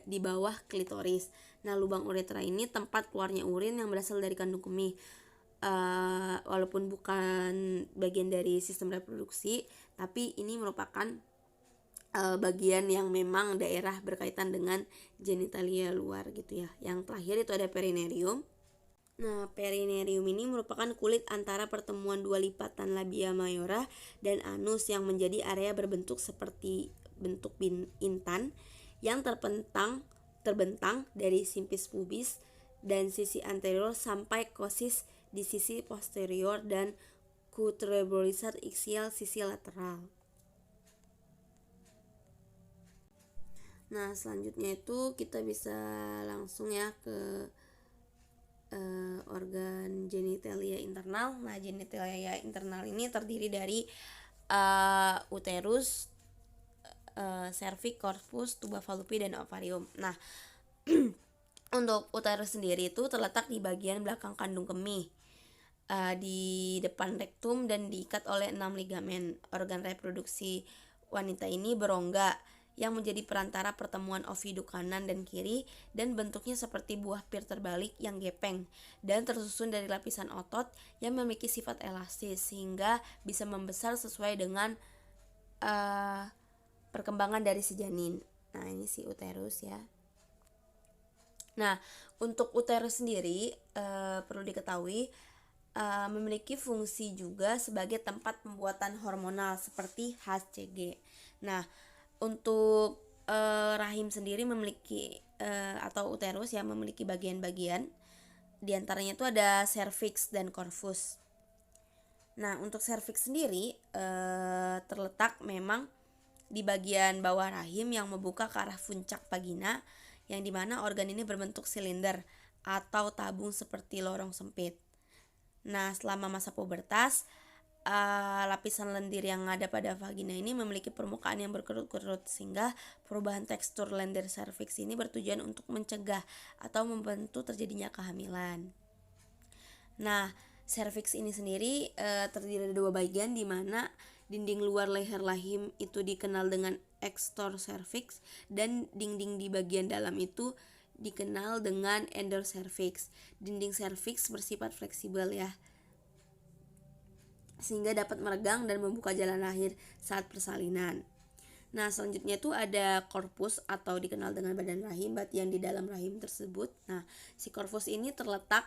di bawah klitoris. Nah, lubang uretra ini tempat keluarnya urin yang berasal dari kandung kemih. Walaupun bukan bagian dari sistem reproduksi, tapi ini merupakan bagian yang memang daerah berkaitan dengan genitalia luar gitu ya. Yang terakhir itu ada perineum. Nah, perineum ini merupakan kulit antara pertemuan dua lipatan labia mayora dan anus yang menjadi area berbentuk seperti bentuk intan yang terbentang dari simpis pubis dan sisi anterior sampai kosis di sisi posterior dan cutrebolisat axial sisi lateral. Nah, selanjutnya itu kita bisa langsung ya ke organ genitalia internal. Nah, genitalia internal ini terdiri dari uterus, cervix, corpus, tuba fallopi, dan ovarium. Nah, untuk uterus sendiri itu terletak di bagian belakang kandung kemih, di depan rektum dan diikat oleh 6 ligamen. Organ reproduksi wanita ini berongga yang menjadi perantara pertemuan oviduk kanan dan kiri, dan bentuknya seperti buah pir terbalik yang gepeng dan tersusun dari lapisan otot yang memiliki sifat elastis sehingga bisa membesar sesuai dengan perkembangan dari si janin. Nah, ini si uterus ya. Nah, untuk uterus sendiri perlu diketahui memiliki fungsi juga sebagai tempat pembuatan hormonal seperti HCG. Nah, untuk rahim sendiri memiliki atau uterus yang memiliki bagian-bagian, diantaranya itu ada cervix dan corpus. Nah, untuk cervix sendiri terletak memang di bagian bawah rahim yang membuka ke arah puncak vagina, yang dimana organ ini berbentuk silinder atau tabung seperti lorong sempit. Nah, selama masa pubertas, lapisan lendir yang ada pada vagina ini memiliki permukaan yang berkerut-kerut, sehingga perubahan tekstur lendir cervix ini bertujuan untuk mencegah atau membantu terjadinya kehamilan. Nah, cervix ini sendiri terdiri dari dua bagian, di mana dinding luar leher rahim itu dikenal dengan extor cervix dan dinding di bagian dalam itu dikenal dengan endocervix. Dinding cervix bersifat fleksibel ya, sehingga dapat meregang dan membuka jalan lahir saat persalinan. Nah, selanjutnya itu ada korpus atau dikenal dengan badan rahim, bagian di dalam rahim tersebut. Nah, si korpus ini terletak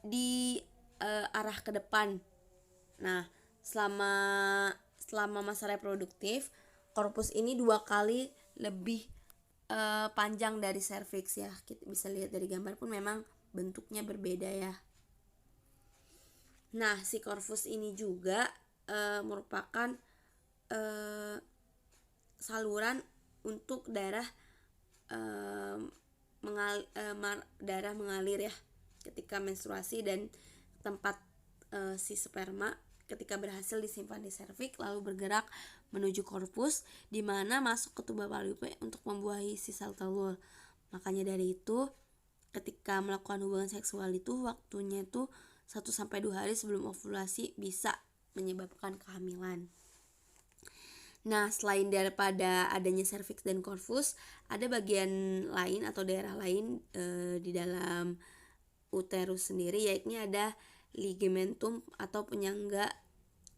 di arah ke depan. Nah, selama masa reproduktif, korpus ini 2 kali lebih panjang dari cervix ya. Kita bisa lihat dari gambar pun memang bentuknya berbeda ya. Nah, si korpus ini juga merupakan saluran untuk darah mengalir ya ketika menstruasi, dan tempat si sperma ketika berhasil disimpan di serviks lalu bergerak menuju korpus, di mana masuk ke tuba fallopi untuk membuahi si sel telur. Makanya dari itu ketika melakukan hubungan seksual itu waktunya itu 1-2 hari sebelum ovulasi bisa menyebabkan kehamilan. Nah, selain daripada adanya serviks dan korpus, ada bagian lain atau daerah lain di dalam uterus sendiri, yaitu ada ligamentum atau penyangga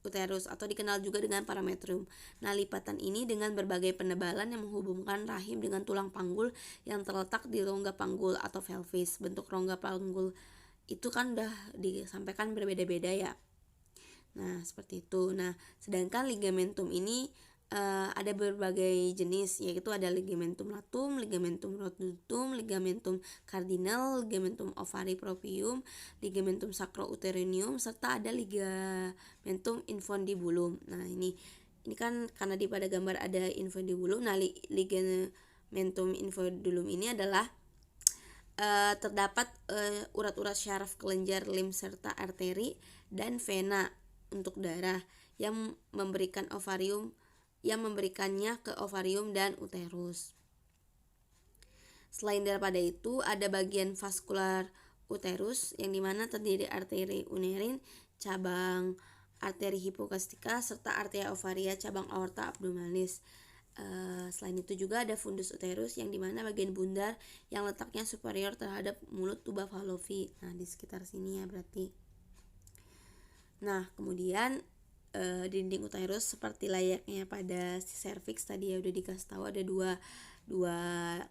uterus atau dikenal juga dengan parametrium. Nah, lipatan ini dengan berbagai penebalan yang menghubungkan rahim dengan tulang panggul yang terletak di rongga panggul atau pelvis. Bentuk rongga panggul itu kan udah disampaikan berbeda-beda ya. Nah, seperti itu. Nah, sedangkan ligamentum ini ada berbagai jenis, yaitu ada ligamentum latum, ligamentum rotutum, ligamentum cardinal, ligamentum ovariopropium, ligamentum sacrouterinium, serta ada ligamentum infundibulum. Nah, ini kan karena di pada gambar ada infundibulum. Nah, ligamentum infundibulum ini adalah terdapat urat-urat syaraf kelenjar lim serta arteri dan vena untuk darah yang memberikannya ke ovarium dan uterus. Selain daripada itu, ada bagian vaskular uterus yang dimana terdiri arteri unerin, cabang arteri hipokastika, serta arteria ovaria cabang aorta abdominis. Selain itu juga ada fundus uterus yang dimana bagian bundar yang letaknya superior terhadap mulut tuba fallopi. Nah, di sekitar sini ya berarti. Nah, kemudian dinding uterus seperti layaknya pada cervix tadi ya udah dikasih tahu ada dua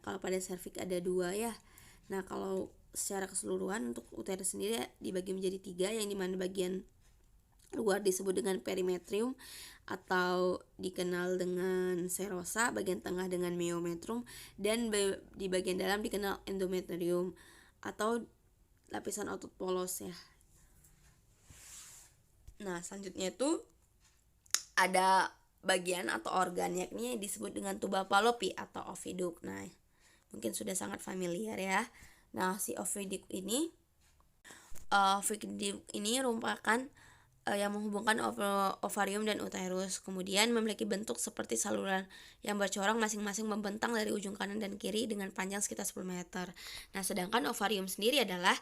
kalau pada cervix ada dua ya. Nah, kalau secara keseluruhan untuk uterus sendiri dibagi menjadi 3, yang dimana bagian luar disebut dengan perimetrium atau dikenal dengan serosa, bagian tengah dengan myometrium, dan di bagian dalam dikenal endometrium atau lapisan otot polos ya. Nah, selanjutnya itu ada bagian atau organ yakni yang disebut dengan tuba fallopi atau oviduct. Nah, mungkin sudah sangat familiar ya. Nah, si oviduct ini merupakan yang menghubungkan ovarium dan uterus, kemudian memiliki bentuk seperti saluran yang bercorong masing-masing membentang dari ujung kanan dan kiri dengan panjang sekitar 10 meter. Nah, sedangkan ovarium sendiri adalah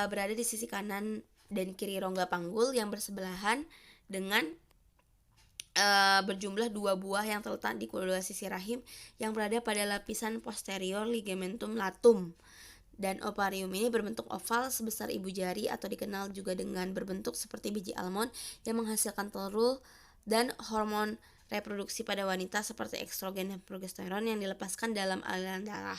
berada di sisi kanan dan kiri rongga panggul yang bersebelahan dengan berjumlah 2 buah yang terletak di kedua sisi rahim yang berada pada lapisan posterior ligamentum latum. Dan ovarium ini berbentuk oval sebesar ibu jari atau dikenal juga dengan berbentuk seperti biji almond yang menghasilkan telur dan hormon reproduksi pada wanita seperti estrogen dan progesteron yang dilepaskan dalam aliran darah.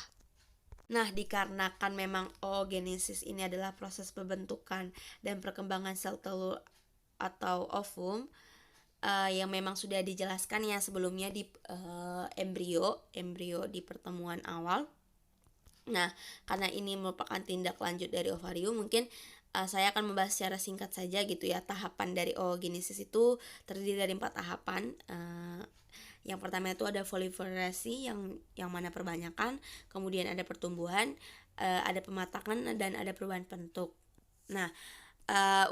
Nah, dikarenakan memang oogenesis ini adalah proses pembentukan dan perkembangan sel telur atau ovum yang memang sudah dijelaskan ya sebelumnya di embrio di pertemuan awal. Nah, karena ini merupakan tindak lanjut dari ovarium, mungkin saya akan membahas secara singkat saja gitu ya. Tahapan dari oogenesis itu terdiri dari 4 tahapan. Yang pertama itu ada proliferasi yang mana perbanyakan, kemudian ada pertumbuhan, ada pematangan, dan ada perubahan bentuk. Nah,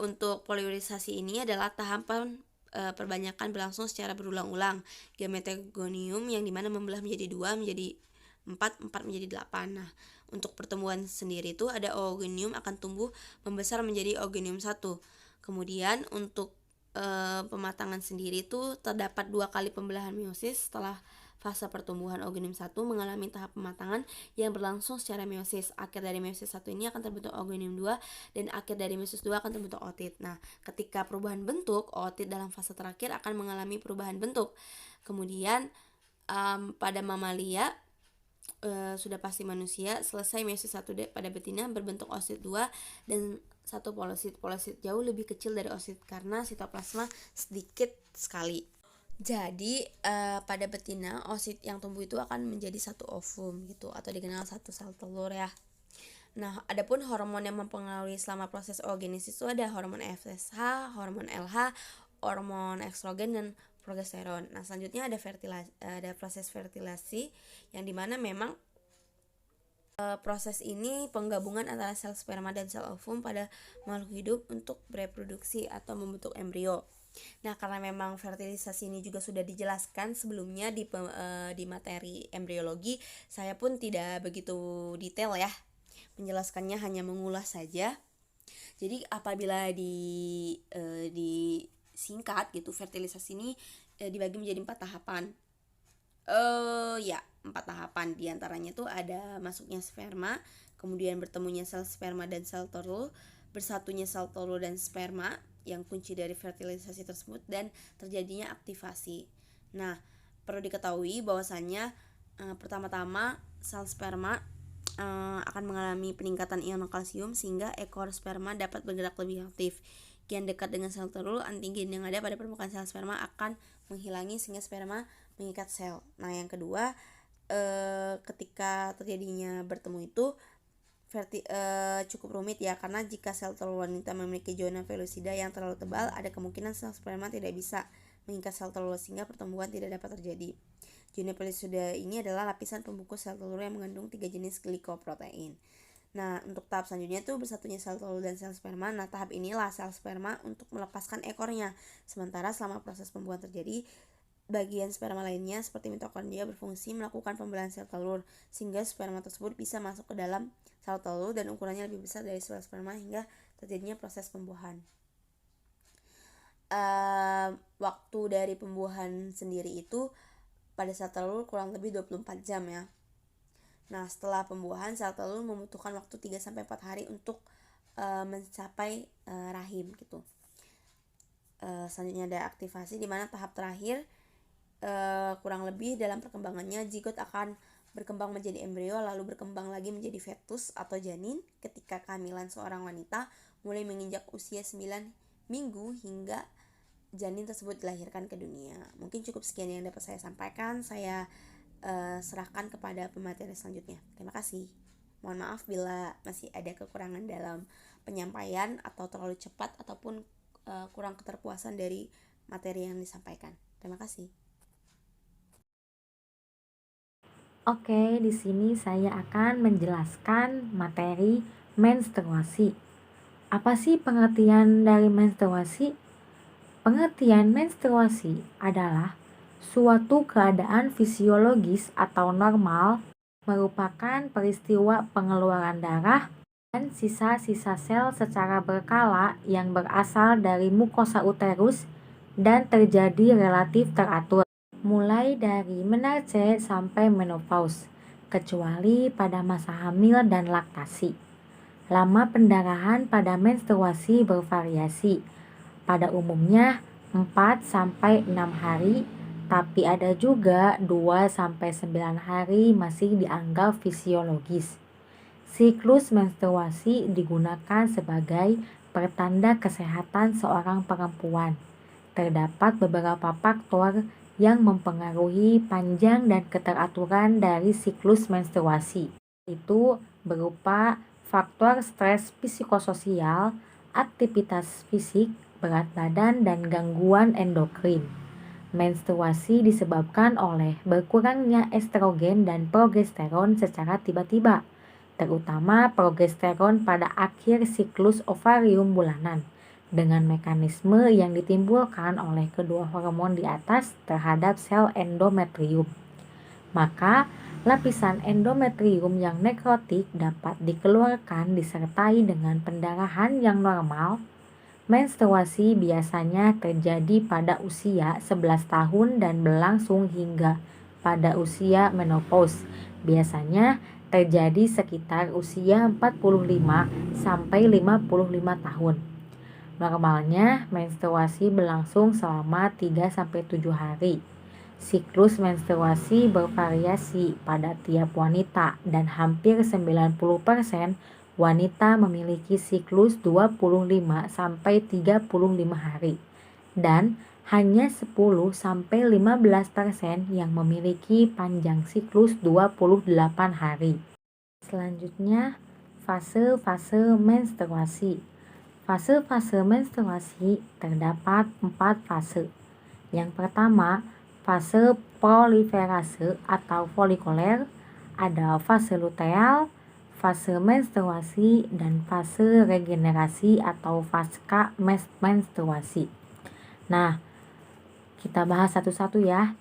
untuk polimerisasi ini adalah tahapan perbanyakan berlangsung secara berulang-ulang. Gametogonium yang dimana membelah menjadi 2, menjadi 4 menjadi 8. Nah, untuk pertumbuhan sendiri itu ada oogonium akan tumbuh membesar menjadi oogonium 1. Kemudian untuk pematangan sendiri itu terdapat 2 kali pembelahan meiosis. Setelah fase pertumbuhan oogonium 1 mengalami tahap pematangan yang berlangsung secara meiosis. Akhir dari meiosis 1 ini akan terbentuk oogonium 2 dan akhir dari meiosis 2 akan terbentuk ootit. Nah, ketika perubahan bentuk, ootit dalam fase terakhir akan mengalami perubahan bentuk. Kemudian pada mamalia sudah pasti manusia, selesai meiosis 1 pada betina berbentuk oosit 2 dan 1 polosit. Polosit jauh lebih kecil dari oosit karena sitoplasma sedikit sekali. Jadi pada betina oosit yang tumbuh itu akan menjadi 1 ovum gitu atau dikenal 1 sel telur ya. Nah, adapun hormon yang mempengaruhi selama proses oogenesis itu ada hormon FSH, hormon LH, hormon estrogen dan progesteron. Nah, selanjutnya ada proses fertilasi yang dimana memang proses ini penggabungan antara sel sperma dan sel ovum pada makhluk hidup untuk bereproduksi atau membentuk embrio. Nah, karena memang fertilisasi ini juga sudah dijelaskan sebelumnya di materi embriologi, saya pun tidak begitu detail ya menjelaskannya, hanya mengulas saja. Jadi apabila disingkat gitu, fertilisasi ini dibagi menjadi 4 tahapan. 4 tahapan. Di antaranya tuh ada masuknya sperma, kemudian bertemunya sel sperma dan sel telur, bersatunya sel telur dan sperma yang kunci dari fertilisasi tersebut, dan terjadinya aktivasi. Nah, perlu diketahui bahwasannya pertama-tama sel sperma akan mengalami peningkatan ion kalsium sehingga ekor sperma dapat bergerak lebih aktif. Kian dekat dengan sel telur, antigen yang ada pada permukaan sel sperma akan menghilangi sehingga sperma mengikat sel. Nah, yang kedua, ketika terjadinya bertemu itu cukup rumit ya, karena jika sel telur wanita memiliki zona pellucida yang terlalu tebal, ada kemungkinan sel sperma tidak bisa mengikat sel telur sehingga pertumbuhan tidak dapat terjadi. Zona pellucida ini adalah lapisan pembungkus sel telur yang mengandung 3 jenis glikoprotein. Nah, untuk tahap selanjutnya itu bersatunya sel telur dan sel sperma. Nah, tahap inilah sel sperma untuk melepaskan ekornya. Sementara selama proses pembuahan terjadi, bagian sperma lainnya seperti mitokondria berfungsi melakukan pembelahan sel telur sehingga sperma tersebut bisa masuk ke dalam sel telur dan ukurannya lebih besar dari sel sperma hingga terjadinya proses pembuahan. Waktu dari pembuahan sendiri itu pada sel telur kurang lebih 24 jam ya. Nah, setelah pembuahan, sel telur membutuhkan waktu 3-4 hari untuk mencapai rahim gitu. Selanjutnya ada aktivasi, di mana tahap terakhir kurang lebih dalam perkembangannya zigot akan berkembang menjadi embrio, lalu berkembang lagi menjadi fetus atau janin ketika kehamilan seorang wanita mulai menginjak usia 9 minggu hingga janin tersebut dilahirkan ke dunia. Mungkin cukup sekian yang dapat saya sampaikan. Saya serahkan kepada pemateri selanjutnya. Terima kasih. Mohon maaf bila masih ada kekurangan dalam penyampaian atau terlalu cepat ataupun kurang keterpuasan dari materi yang disampaikan. Terima kasih. Oke, di sini saya akan menjelaskan materi menstruasi. Apa sih pengertian dari menstruasi? Pengertian menstruasi adalah suatu keadaan fisiologis atau normal, merupakan peristiwa pengeluaran darah dan sisa-sisa sel secara berkala yang berasal dari mukosa uterus dan terjadi relatif teratur, mulai dari menarche sampai menopause, kecuali pada masa hamil dan laktasi. Lama pendarahan pada menstruasi bervariasi. Pada umumnya 4-6 hari, tapi ada juga 2-9 hari masih dianggap fisiologis. Siklus menstruasi digunakan sebagai pertanda kesehatan seorang perempuan. Terdapat beberapa faktor yang mempengaruhi panjang dan keteraturan dari siklus menstruasi. Itu berupa faktor stres psikososial, aktivitas fisik, berat badan, dan gangguan endokrin. Menstruasi disebabkan oleh berkurangnya estrogen dan progesteron secara tiba-tiba, terutama progesteron pada akhir siklus ovarium bulanan, dengan mekanisme yang ditimbulkan oleh kedua hormon di atas terhadap sel endometrium. Maka, lapisan endometrium yang nekrotik dapat dikeluarkan disertai dengan pendarahan yang normal. Menstruasi biasanya terjadi pada usia 11 tahun dan berlangsung hingga pada usia menopause. Biasanya terjadi sekitar usia 45-55 tahun. Normalnya menstruasi berlangsung selama 3-7 hari. Siklus menstruasi bervariasi pada tiap wanita dan hampir 90% wanita memiliki siklus 25-35 hari dan hanya 10-15% yang memiliki panjang siklus 28 hari. Selanjutnya, fase-fase menstruasi. Fase-fase menstruasi terdapat 4 fase. Yang pertama, fase proliferase atau folikuler, ada fase luteal, fase menstruasi, dan fase regenerasi atau pasca menstruasi. Nah, kita bahas satu-satu ya.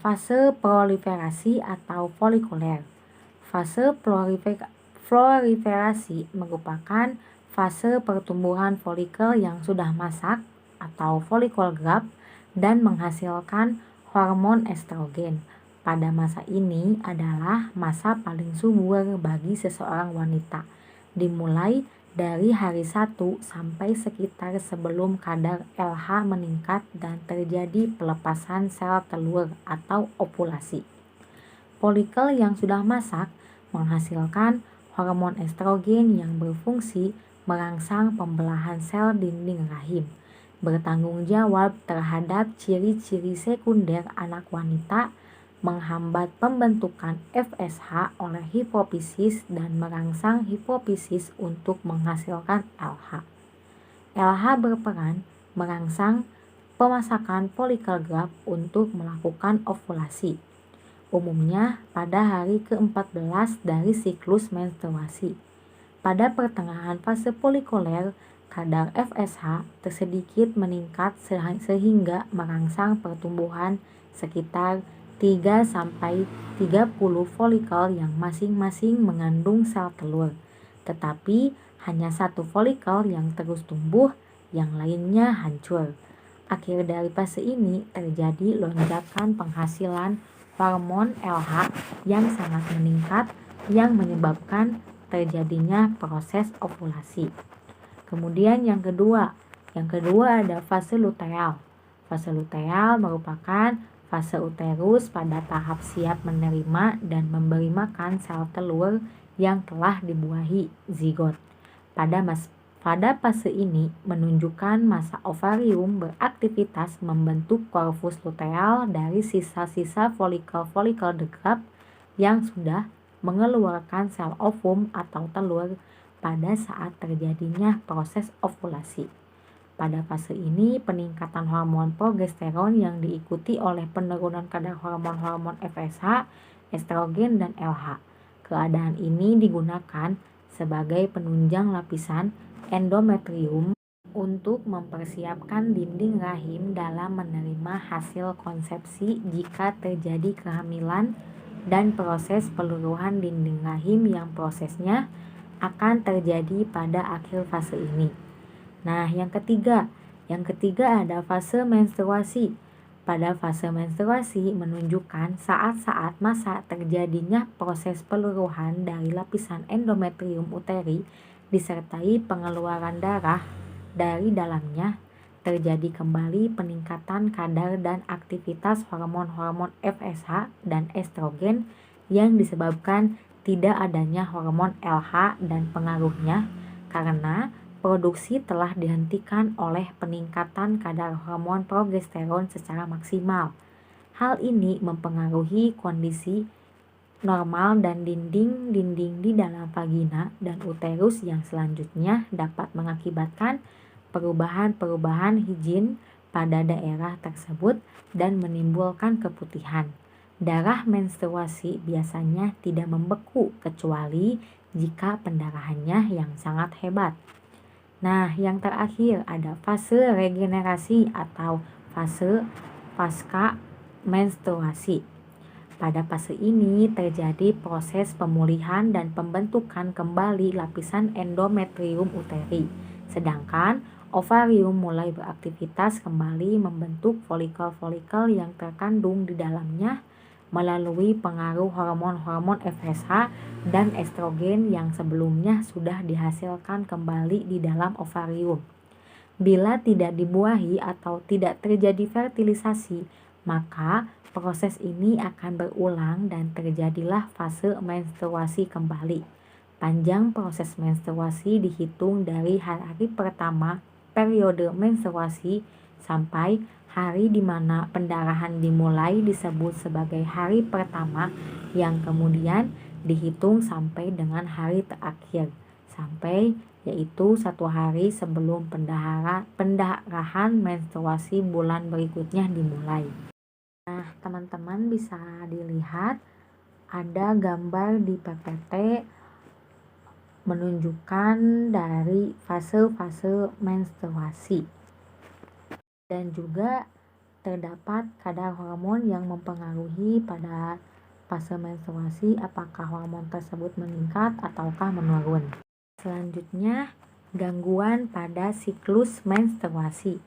Fase proliferasi atau folikuler. Fase proliferasi merupakan fase pertumbuhan folikel yang sudah masak atau folikul growth dan menghasilkan hormon estrogen. Pada masa ini adalah masa paling subur bagi seseorang wanita, dimulai dari hari 1 sampai sekitar sebelum kadar LH meningkat dan terjadi pelepasan sel telur atau ovulasi. Folikel yang sudah masak menghasilkan hormon estrogen yang berfungsi merangsang pembelahan sel dinding rahim, bertanggung jawab terhadap ciri-ciri sekunder anak wanita, menghambat pembentukan FSH oleh hipofisis dan merangsang hipofisis untuk menghasilkan LH. LH berperan merangsang pemasakan folikel growth untuk melakukan ovulasi, umumnya pada hari ke-14 dari siklus menstruasi. Pada pertengahan fase folikuler, kadar FSH tersedikit meningkat sehingga merangsang pertumbuhan sekitar 3-30 folikel yang masing-masing mengandung sel telur, tetapi hanya satu folikel yang terus tumbuh, yang lainnya hancur. akhir dari fase ini terjadi lonjakan penghasilan hormon LH yang sangat meningkat yang menyebabkan terjadinya proses ovulasi. Kemudian yang kedua ada fase luteal. Fase luteal merupakan fase uterus pada tahap siap menerima dan memberi makan sel telur yang telah dibuahi zigot. Pada fase ini menunjukkan masa ovarium beraktivitas membentuk korpus luteal dari sisa-sisa folikel-folikel degrap yang sudah mengeluarkan sel ovum atau telur pada saat terjadinya proses ovulasi. Pada fase ini, peningkatan hormon progesteron yang diikuti oleh penurunan kadar hormon-hormon FSH, estrogen, dan LH. Keadaan ini digunakan sebagai penunjang lapisan endometrium untuk mempersiapkan dinding rahim dalam menerima hasil konsepsi jika terjadi kehamilan dan proses peluruhan dinding rahim yang prosesnya akan terjadi pada akhir fase ini. Nah, yang ketiga ada fase menstruasi. Pada fase menstruasi menunjukkan saat-saat masa terjadinya proses peluruhan dari lapisan endometrium uteri disertai pengeluaran darah dari dalamnya, terjadi kembali peningkatan kadar dan aktivitas hormon-hormon FSH dan estrogen yang disebabkan tidak adanya hormon LH dan pengaruhnya karena produksi telah dihentikan oleh peningkatan kadar hormon progesteron secara maksimal. Hal ini mempengaruhi kondisi normal dan dinding-dinding di dalam vagina dan uterus yang selanjutnya dapat mengakibatkan perubahan-perubahan higien pada daerah tersebut dan menimbulkan keputihan. Darah menstruasi biasanya tidak membeku kecuali jika pendarahannya yang sangat hebat. Nah, yang terakhir ada fase regenerasi atau fase pasca menstruasi. Pada fase ini terjadi proses pemulihan dan pembentukan kembali lapisan endometrium uteri, sedangkan ovarium mulai beraktivitas kembali membentuk folikel-folikel yang terkandung di dalamnya melalui pengaruh hormon-hormon FSH dan estrogen yang sebelumnya sudah dihasilkan kembali di dalam ovarium. Bila tidak dibuahi atau tidak terjadi fertilisasi, maka proses ini akan berulang dan terjadilah fase menstruasi kembali. Panjang proses menstruasi dihitung dari hari pertama periode menstruasi sampai hari di mana pendarahan dimulai disebut sebagai hari pertama yang kemudian dihitung sampai dengan hari terakhir sampai yaitu 1 hari sebelum pendarahan menstruasi bulan berikutnya dimulai. Nah, teman-teman bisa dilihat ada gambar di PPT menunjukkan dari fase-fase menstruasi. Dan juga terdapat kadar hormon yang mempengaruhi pada fase menstruasi apakah hormon tersebut meningkat ataukah menurun. Selanjutnya, gangguan pada siklus menstruasi.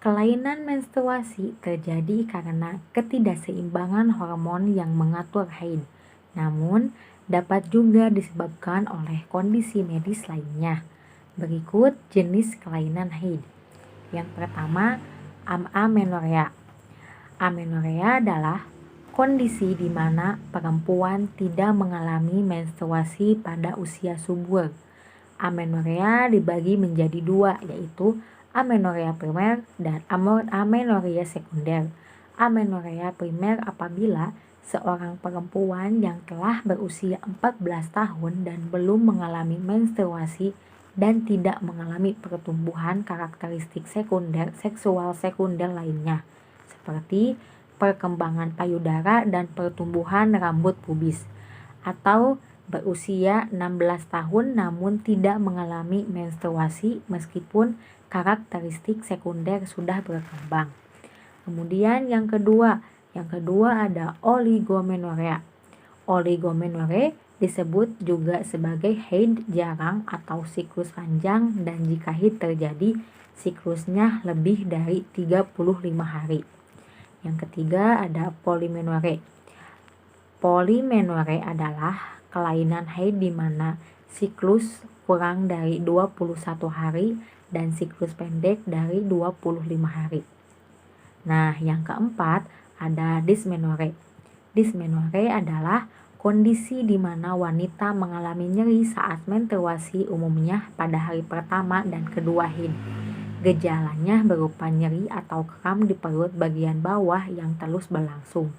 Kelainan menstruasi terjadi karena ketidakseimbangan hormon yang mengatur haid. Namun, dapat juga disebabkan oleh kondisi medis lainnya. Berikut jenis kelainan haid. Yang pertama, amenorea. Amenorea adalah kondisi di mana perempuan tidak mengalami menstruasi pada usia subur. Amenorea dibagi menjadi 2, yaitu amenorea primer dan amenorea sekunder. Amenorea primer apabila seorang perempuan yang telah berusia 14 tahun dan belum mengalami menstruasi dan tidak mengalami pertumbuhan karakteristik seksual sekunder lainnya, seperti perkembangan payudara dan pertumbuhan rambut pubis, atau berusia 16 tahun namun tidak mengalami menstruasi meskipun karakteristik sekunder sudah berkembang. Kemudian yang kedua ada oligomenorea. Oligomenorea disebut juga sebagai haid jarang atau siklus panjang dan jika haid terjadi siklusnya lebih dari 35 hari. Yang ketiga ada polimenore. Polimenore adalah kelainan haid di mana siklus kurang dari 21 hari dan siklus pendek dari 25 hari. Nah, yang keempat ada dysmenore. Dysmenore adalah kondisi di mana wanita mengalami nyeri saat menstruasi umumnya pada hari pertama dan kedua haid. Gejalanya berupa nyeri atau kram di perut bagian bawah yang terus berlangsung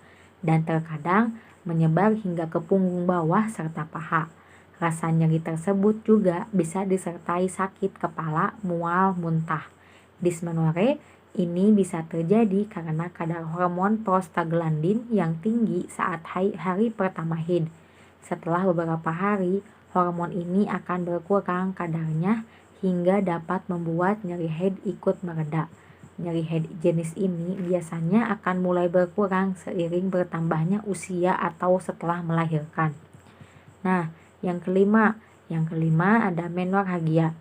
dan terkadang menyebar hingga ke punggung bawah serta paha. Rasa nyeri tersebut juga bisa disertai sakit kepala, mual, muntah. Dysmenore ini bisa terjadi karena kadar hormon prostaglandin yang tinggi saat hari pertama haid. Setelah beberapa hari, hormon ini akan berkurang kadarnya hingga dapat membuat nyeri haid ikut mereda. Nyeri haid jenis ini biasanya akan mulai berkurang seiring bertambahnya usia atau setelah melahirkan. Nah, yang kelima ada menorrhagia.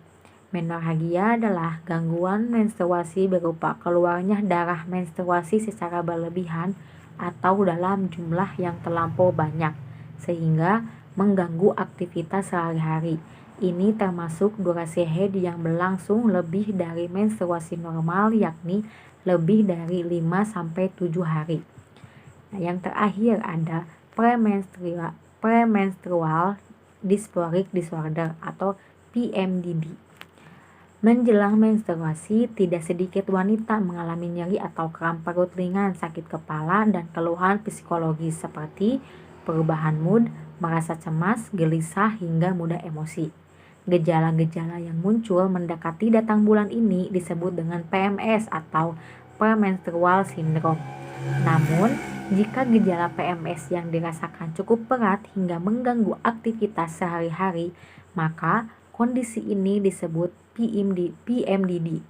Menorrhagia adalah gangguan menstruasi berupa keluarnya darah menstruasi secara berlebihan atau dalam jumlah yang terlampau banyak, sehingga mengganggu aktivitas sehari-hari. Ini termasuk durasi haid yang berlangsung lebih dari menstruasi normal, yakni lebih dari 5-7 hari. Nah, yang terakhir ada premenstrual dysphoric disorder atau PMDD. Menjelang menstruasi, tidak sedikit wanita mengalami nyeri atau kram perut ringan, sakit kepala, dan keluhan psikologis seperti perubahan mood, merasa cemas, gelisah, hingga mudah emosi. Gejala-gejala yang muncul mendekati datang bulan ini disebut dengan PMS atau premenstrual syndrome. Namun, jika gejala PMS yang dirasakan cukup berat hingga mengganggu aktivitas sehari-hari, maka kondisi ini disebut PMDD.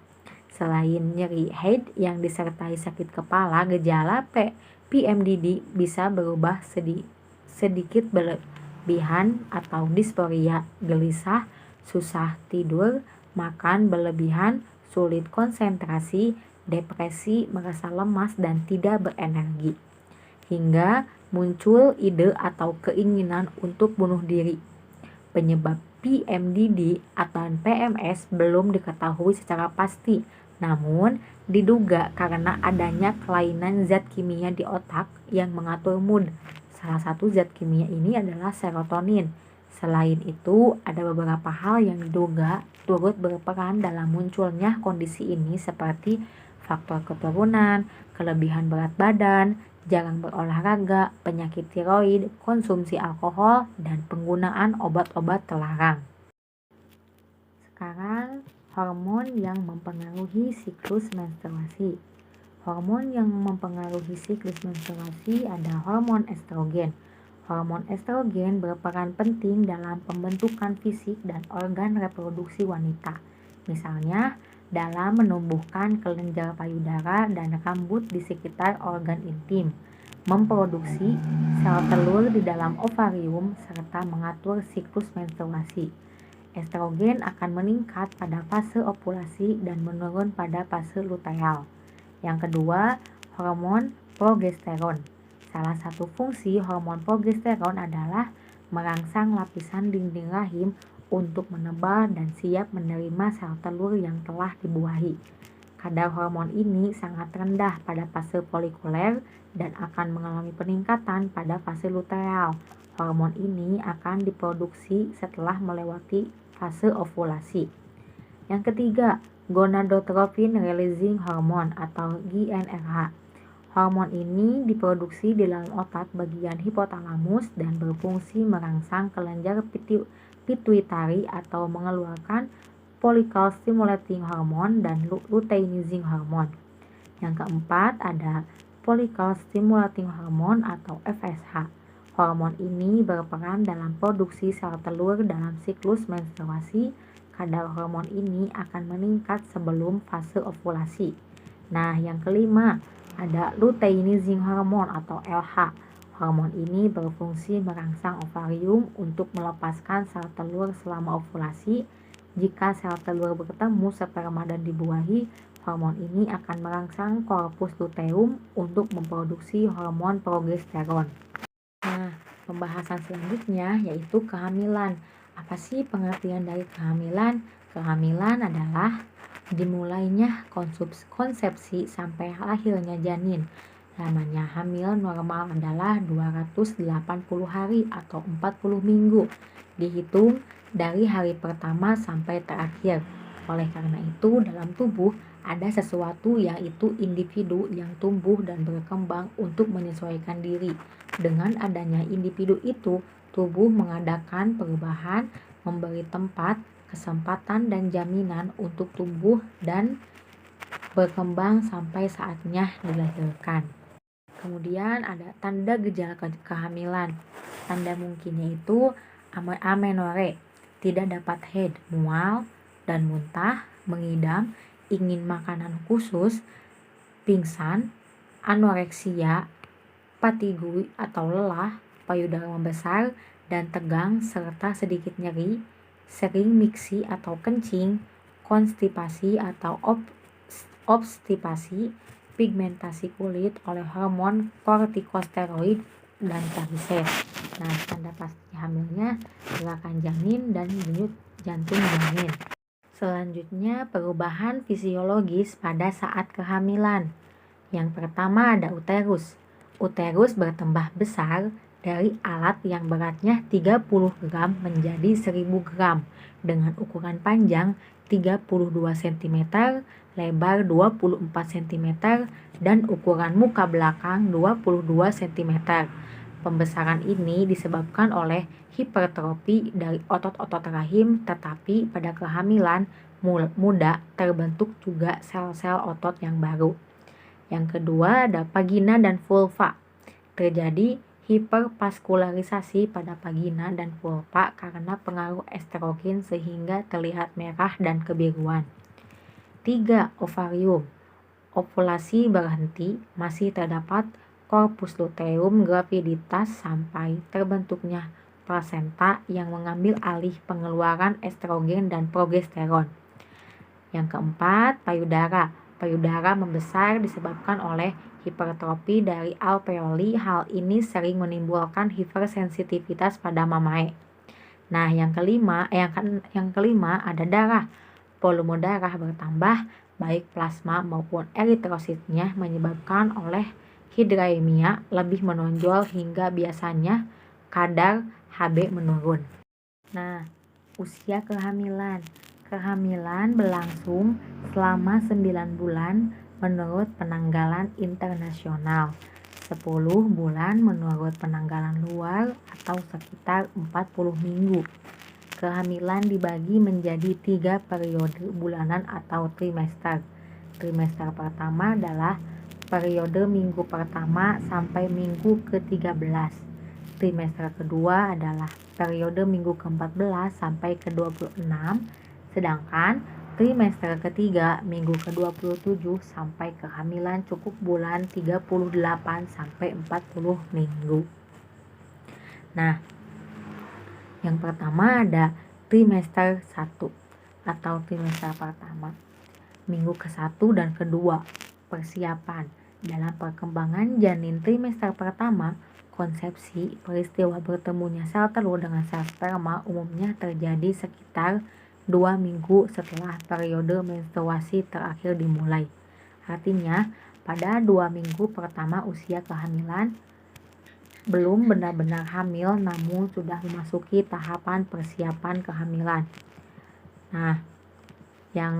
Selain nyeri haid yang disertai sakit kepala, gejala PMDD bisa berubah sedikit berlebihan atau disphoria, gelisah, susah tidur, makan berlebihan, sulit konsentrasi, depresi, merasa lemas dan tidak berenergi, hingga muncul ide atau keinginan untuk bunuh diri. Penyebab PMDD atau PMS belum diketahui secara pasti, namun diduga karena adanya kelainan zat kimia di otak yang mengatur mood. Salah satu zat kimia ini adalah serotonin. Selain itu, ada beberapa hal yang diduga turut berperan dalam munculnya kondisi ini seperti faktor keturunan, kelebihan berat badan, jarang berolahraga, penyakit tiroid, konsumsi alkohol, dan penggunaan obat-obat terlarang. Sekarang, hormon yang mempengaruhi siklus menstruasi. Hormon yang mempengaruhi siklus menstruasi ada hormon estrogen. Hormon estrogen berperan penting dalam pembentukan fisik dan organ reproduksi wanita. Misalnya, dalam menumbuhkan kelenjar payudara dan rambut di sekitar organ intim, memproduksi sel telur di dalam ovarium, serta mengatur siklus menstruasi. Estrogen akan meningkat pada fase ovulasi dan menurun pada fase luteal. Yang kedua, hormon progesteron. Salah satu fungsi hormon progesteron adalah merangsang lapisan dinding rahim untuk menebal dan siap menerima sel telur yang telah dibuahi. Kadar hormon ini sangat rendah pada fase folikuler dan akan mengalami peningkatan pada fase luteal. Hormon ini akan diproduksi setelah melewati fase ovulasi. Yang ketiga, gonadotropin releasing hormone atau GnRH. Hormon ini diproduksi di dalam otak bagian hipotalamus dan berfungsi merangsang kelenjar pituitari atau mengeluarkan follicle stimulating hormone dan luteinizing hormone. Yang keempat ada follicle stimulating hormone atau FSH. Hormon ini berperan dalam produksi sel telur dalam siklus menstruasi. Kadar hormon ini akan meningkat sebelum fase ovulasi. Nah, yang kelima ada luteinizing hormone atau LH. Hormon ini berfungsi merangsang ovarium untuk melepaskan sel telur selama ovulasi Jika sel telur bertemu sperma dan dibuahi, hormon ini akan merangsang korpus luteum untuk memproduksi hormon progesteron. Nah, pembahasan selanjutnya yaitu kehamilan. Apa sih pengertian dari kehamilan? Kehamilan adalah dimulainya konsepsi sampai lahirnya janin. Namanya hamil normal adalah 280 hari atau 40 minggu, dihitung dari hari pertama sampai terakhir. Oleh karena itu, dalam tubuh ada sesuatu yaitu individu yang tumbuh dan berkembang untuk menyesuaikan diri. Dengan adanya individu itu, tubuh mengadakan perubahan, memberi tempat, kesempatan, dan jaminan untuk tumbuh dan berkembang sampai saatnya dilahirkan. Kemudian ada tanda gejala kehamilan. Tanda mungkinnya itu amenore, tidak dapat haid, mual dan muntah, mengidam, ingin makanan khusus, pingsan, anoreksia, fatigui atau lelah, payudara membesar dan tegang serta sedikit nyeri, sering miksi atau kencing, konstipasi atau obstipasi, pigmentasi kulit oleh hormon kortikosteroid dan varises. Nah, tanda pasti hamilnya gerakan janin dan denyut jantung janin. Selanjutnya, perubahan fisiologis pada saat kehamilan. Yang pertama ada uterus. Uterus bertambah besar dari alat yang beratnya 30 gram menjadi 1000 gram dengan ukuran panjang 32 cm, lebar 24 cm, dan ukuran muka belakang 22 cm. Pembesaran ini disebabkan oleh hipertrofi dari otot-otot rahim, tetapi pada kehamilan muda terbentuk juga sel-sel otot yang baru. Yang kedua ada vagina dan vulva. Terjadi hipervaskularisasi pada vagina dan vulva karena pengaruh estrogen sehingga terlihat merah dan kebiruan. 3. Ovarium. Ovulasi berhenti, masih terdapat korpus luteum graviditas sampai terbentuknya plasenta yang mengambil alih pengeluaran estrogen dan progesteron. Yang keempat, payudara. Payudara membesar disebabkan oleh hipertrofi dari alveoli. Hal ini sering menimbulkan hipersensitivitas pada mamae. Nah, yang kelima ada darah. Volume darah bertambah, baik plasma maupun eritrositnya, menyebabkan oleh hidraemia lebih menonjol hingga biasanya kadar Hb menurun. Nah, usia kehamilan. Kehamilan berlangsung selama 9 bulan menurut penanggalan internasional, 10 bulan menurut penanggalan luar atau sekitar 40 minggu. Kehamilan dibagi menjadi 3 periode bulanan atau trimester. Trimester pertama adalah periode minggu pertama sampai minggu ke-13. Trimester kedua adalah periode minggu ke-14 sampai ke-26. Sedangkan trimester ketiga minggu ke-27 sampai kehamilan cukup bulan 38 sampai 40 minggu. Nah, yang pertama ada trimester 1 atau trimester pertama. Minggu ke-1 dan kedua, persiapan. Dalam perkembangan janin trimester pertama, konsepsi, peristiwa bertemunya sel telur dengan sel sperma umumnya terjadi sekitar 2 minggu setelah periode menstruasi terakhir dimulai. Artinya, pada 2 minggu pertama usia kehamilan, belum benar-benar hamil namun sudah memasuki tahapan persiapan kehamilan. Nah, yang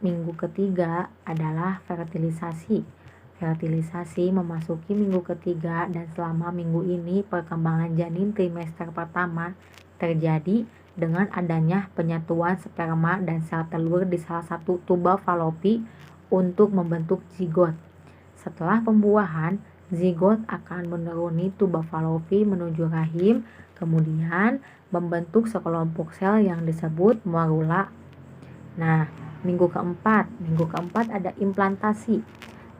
minggu ketiga adalah fertilisasi. Fertilisasi memasuki minggu ketiga dan selama minggu ini perkembangan janin trimester pertama terjadi dengan adanya penyatuan sperma dan sel telur di salah satu tuba falopi untuk membentuk zigot. Setelah pembuahan, zigot akan menuruni tuba falopi menuju rahim, kemudian membentuk sekelompok sel yang disebut morula. Nah, minggu keempat ada implantasi.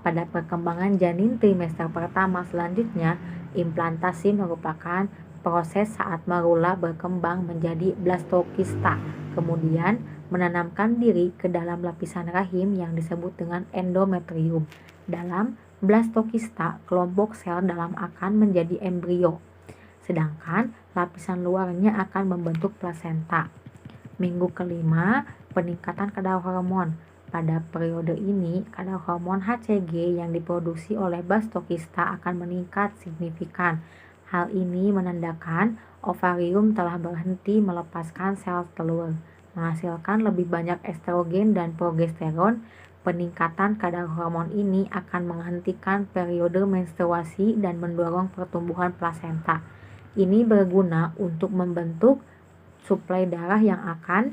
Pada perkembangan janin trimester pertama selanjutnya, implantasi merupakan proses saat marula berkembang menjadi blastokista, kemudian menanamkan diri ke dalam lapisan rahim yang disebut dengan endometrium. Dalam blastokista, kelompok sel dalam akan menjadi embrio, sedangkan lapisan luarnya akan membentuk plasenta. Minggu kelima, peningkatan kadar hormon. Pada periode ini, kadar hormon HCG yang diproduksi oleh blastokista akan meningkat signifikan. Hal ini menandakan ovarium telah berhenti melepaskan sel telur, menghasilkan lebih banyak estrogen dan progesteron. Peningkatan kadar hormon ini akan menghentikan periode menstruasi dan mendorong pertumbuhan plasenta. Ini berguna untuk membentuk suplai darah yang akan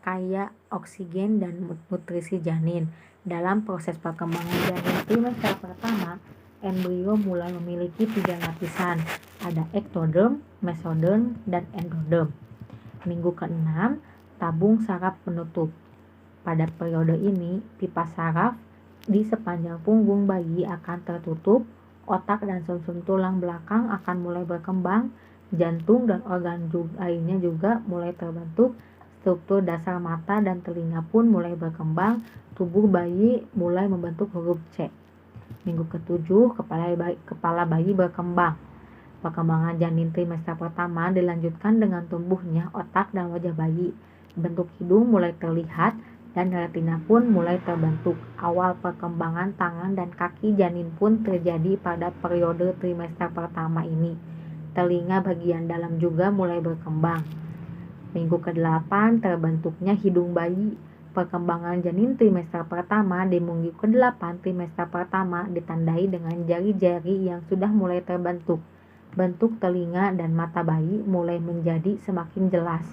kaya oksigen dan nutrisi janin. Dalam proses perkembangan janin trimester pertama, embrio mulai memiliki 3 lapisan, ada ektoderm, mesoderm, dan endoderm. Minggu ke-6, tabung saraf penutup. Pada periode ini, pipa saraf di sepanjang punggung bayi akan tertutup, otak dan sumsum tulang belakang akan mulai berkembang, jantung dan organ lainnya juga mulai terbentuk, struktur dasar mata dan telinga pun mulai berkembang, tubuh bayi mulai membentuk huruf C. Minggu ke-7, kepala bayi berkembang. Perkembangan janin trimester pertama dilanjutkan dengan tumbuhnya otak dan wajah bayi. Bentuk hidung mulai terlihat dan retina pun mulai terbentuk. Awal perkembangan tangan dan kaki janin pun terjadi pada periode trimester pertama ini. Telinga bagian dalam juga mulai berkembang. Minggu ke-8, terbentuknya hidung bayi. Perkembangan janin trimester pertama di minggu ke-8 trimester pertama ditandai dengan jari-jari yang sudah mulai terbentuk. Bentuk telinga dan mata bayi mulai menjadi semakin jelas.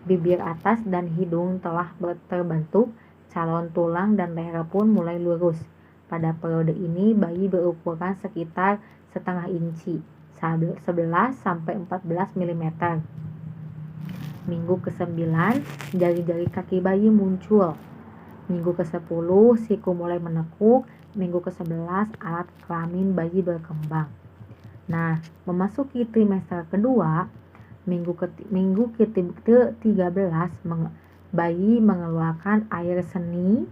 Bibir atas dan hidung telah terbentuk, calon tulang dan leher pun mulai lurus. Pada periode ini, bayi berukuran sekitar setengah inci, 11-14 mm. Minggu ke-9, jari-jari kaki bayi muncul. Minggu ke-10, siku mulai menekuk. Minggu ke-11, alat kelamin bayi berkembang. Nah, memasuki trimester kedua, minggu ke-13, bayi mengeluarkan air seni.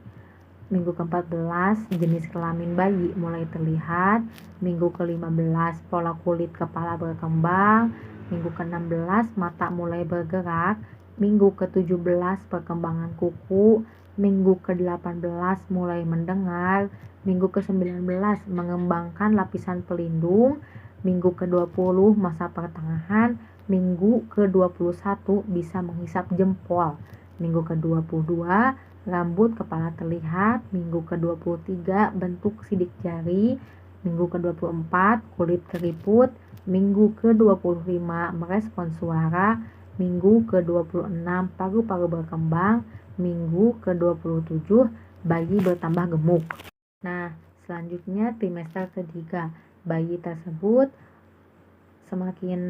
Minggu ke-14, jenis kelamin bayi mulai terlihat. Minggu ke-15, pola kulit kepala berkembang. Minggu ke-16, mata mulai bergerak. Minggu ke-17, perkembangan kuku. Minggu ke-18, mulai mendengar. Minggu ke-19, mengembangkan lapisan pelindung. Minggu ke-20, masa pertengahan. Minggu ke-21, bisa menghisap jempol. Minggu ke-22, rambut kepala terlihat. Minggu ke-23, bentuk sidik jari. Minggu ke-24, kulit keriput. Minggu ke-25, merespons suara. Minggu ke-26, paru-paru berkembang. Minggu ke-27, bayi bertambah gemuk. Nah, selanjutnya trimester ketiga. Bayi tersebut semakin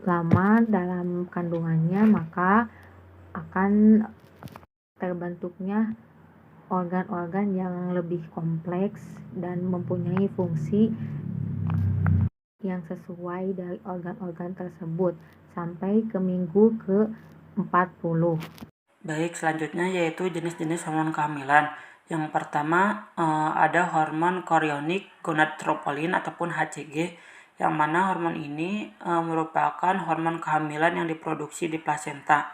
lama dalam kandungannya, maka akan terbentuknya organ-organ yang lebih kompleks dan mempunyai fungsi yang sesuai dari organ-organ tersebut sampai ke minggu ke-40. Baik, selanjutnya yaitu jenis-jenis hormon kehamilan. Yang pertama ada hormon chorionic gonadotropin ataupun HCG, yang mana hormon ini merupakan hormon kehamilan yang diproduksi di plasenta.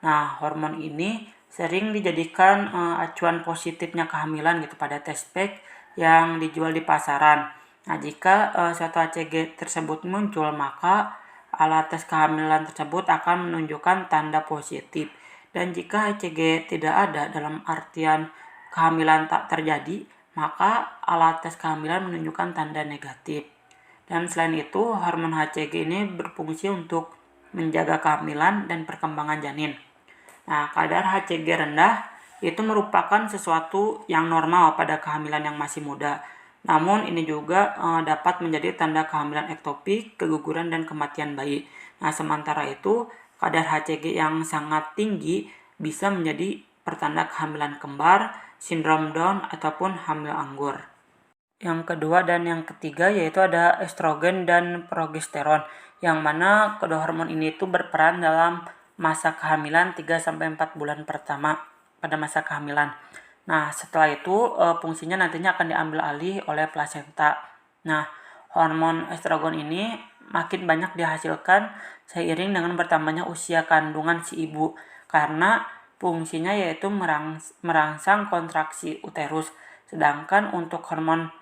Nah, hormon ini sering dijadikan acuan positifnya kehamilan gitu pada test pack yang dijual di pasaran. Nah, jika suatu HCG tersebut muncul, maka alat tes kehamilan tersebut akan menunjukkan tanda positif. Dan jika HCG tidak ada dalam artian kehamilan tak terjadi, maka alat tes kehamilan menunjukkan tanda negatif. Dan selain itu, hormon HCG ini berfungsi untuk menjaga kehamilan dan perkembangan janin. Nah, kadar HCG rendah itu merupakan sesuatu yang normal pada kehamilan yang masih muda. Namun ini juga dapat menjadi tanda kehamilan ektopik, keguguran, dan kematian bayi. Nah, sementara itu, kadar HCG yang sangat tinggi bisa menjadi pertanda kehamilan kembar, sindrom Down, ataupun hamil anggur. Yang kedua dan yang ketiga yaitu ada estrogen dan progesteron, yang mana kedua hormon ini itu berperan dalam masa kehamilan 3-4 bulan pertama pada masa kehamilan. Nah, setelah itu fungsinya nantinya akan diambil alih oleh plasenta. Nah, hormon estrogen ini makin banyak dihasilkan seiring dengan bertambahnya usia kandungan si ibu, karena fungsinya yaitu merangsang kontraksi uterus. Sedangkan untuk hormon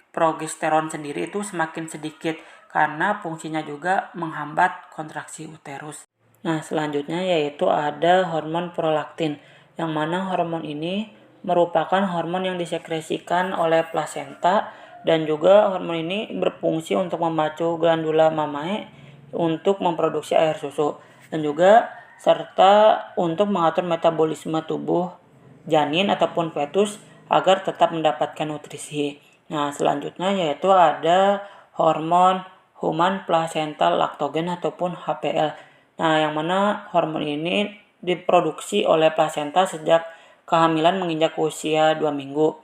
progesteron sendiri itu semakin sedikit karena fungsinya juga menghambat kontraksi uterus. Nah, selanjutnya yaitu ada hormon prolaktin, yang mana hormon ini merupakan hormon yang disekresikan oleh plasenta, dan juga hormon ini berfungsi untuk memacu glandula mamae untuk memproduksi air susu, dan juga serta untuk mengatur metabolisme tubuh janin ataupun fetus agar tetap mendapatkan nutrisi. Nah, selanjutnya yaitu ada hormon human placental lactogen ataupun HPL. Nah, yang mana hormon ini diproduksi oleh plasenta sejak kehamilan menginjak usia 2 minggu.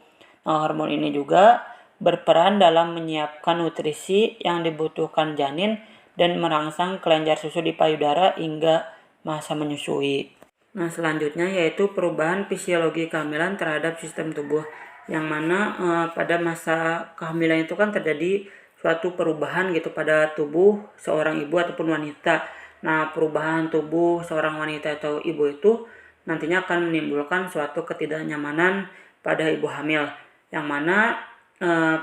Nah, hormon ini juga berperan dalam menyiapkan nutrisi yang dibutuhkan janin dan merangsang kelenjar susu di payudara hingga masa menyusui. Nah, selanjutnya yaitu perubahan fisiologi kehamilan terhadap sistem tubuh, yang mana pada masa kehamilan itu kan terjadi suatu perubahan gitu pada tubuh seorang ibu ataupun wanita. Nah, perubahan tubuh seorang wanita atau ibu itu nantinya akan menimbulkan suatu ketidaknyamanan pada ibu hamil, yang mana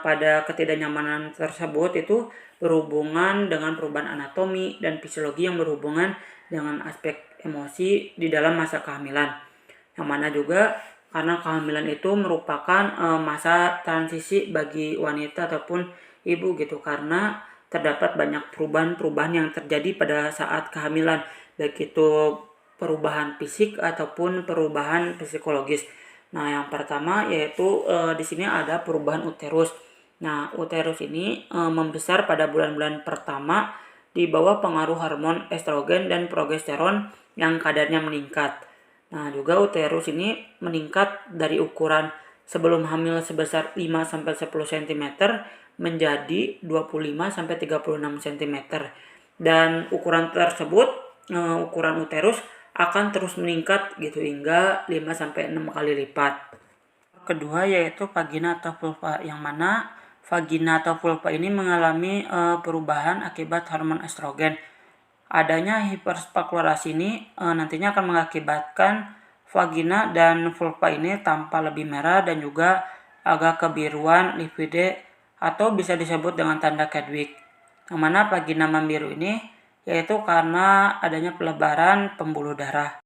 pada ketidaknyamanan tersebut itu berhubungan dengan perubahan anatomi dan fisiologi yang berhubungan dengan aspek emosi di dalam masa kehamilan, yang mana juga karena kehamilan itu merupakan masa transisi bagi wanita ataupun ibu gitu, karena terdapat banyak perubahan-perubahan yang terjadi pada saat kehamilan, baik itu perubahan fisik ataupun perubahan psikologis. Nah, yang pertama yaitu di sini ada perubahan uterus. Nah, uterus ini membesar pada bulan-bulan pertama di bawah pengaruh hormon estrogen dan progesteron yang kadarnya meningkat. Nah, juga uterus ini meningkat dari ukuran sebelum hamil sebesar 5-10 cm menjadi 25-36 cm. Dan ukuran tersebut, ukuran uterus akan terus meningkat gitu hingga 5-6 kali lipat. Kedua yaitu vagina atau vulva, yang mana vagina atau vulva ini mengalami perubahan akibat hormon estrogen. Adanya hiperspakulasi ini nantinya akan mengakibatkan vagina dan vulva ini tampak lebih merah dan juga agak kebiruan livide atau bisa disebut dengan tanda Kedwick. Yang mana vagina membiru ini yaitu karena adanya pelebaran pembuluh darah.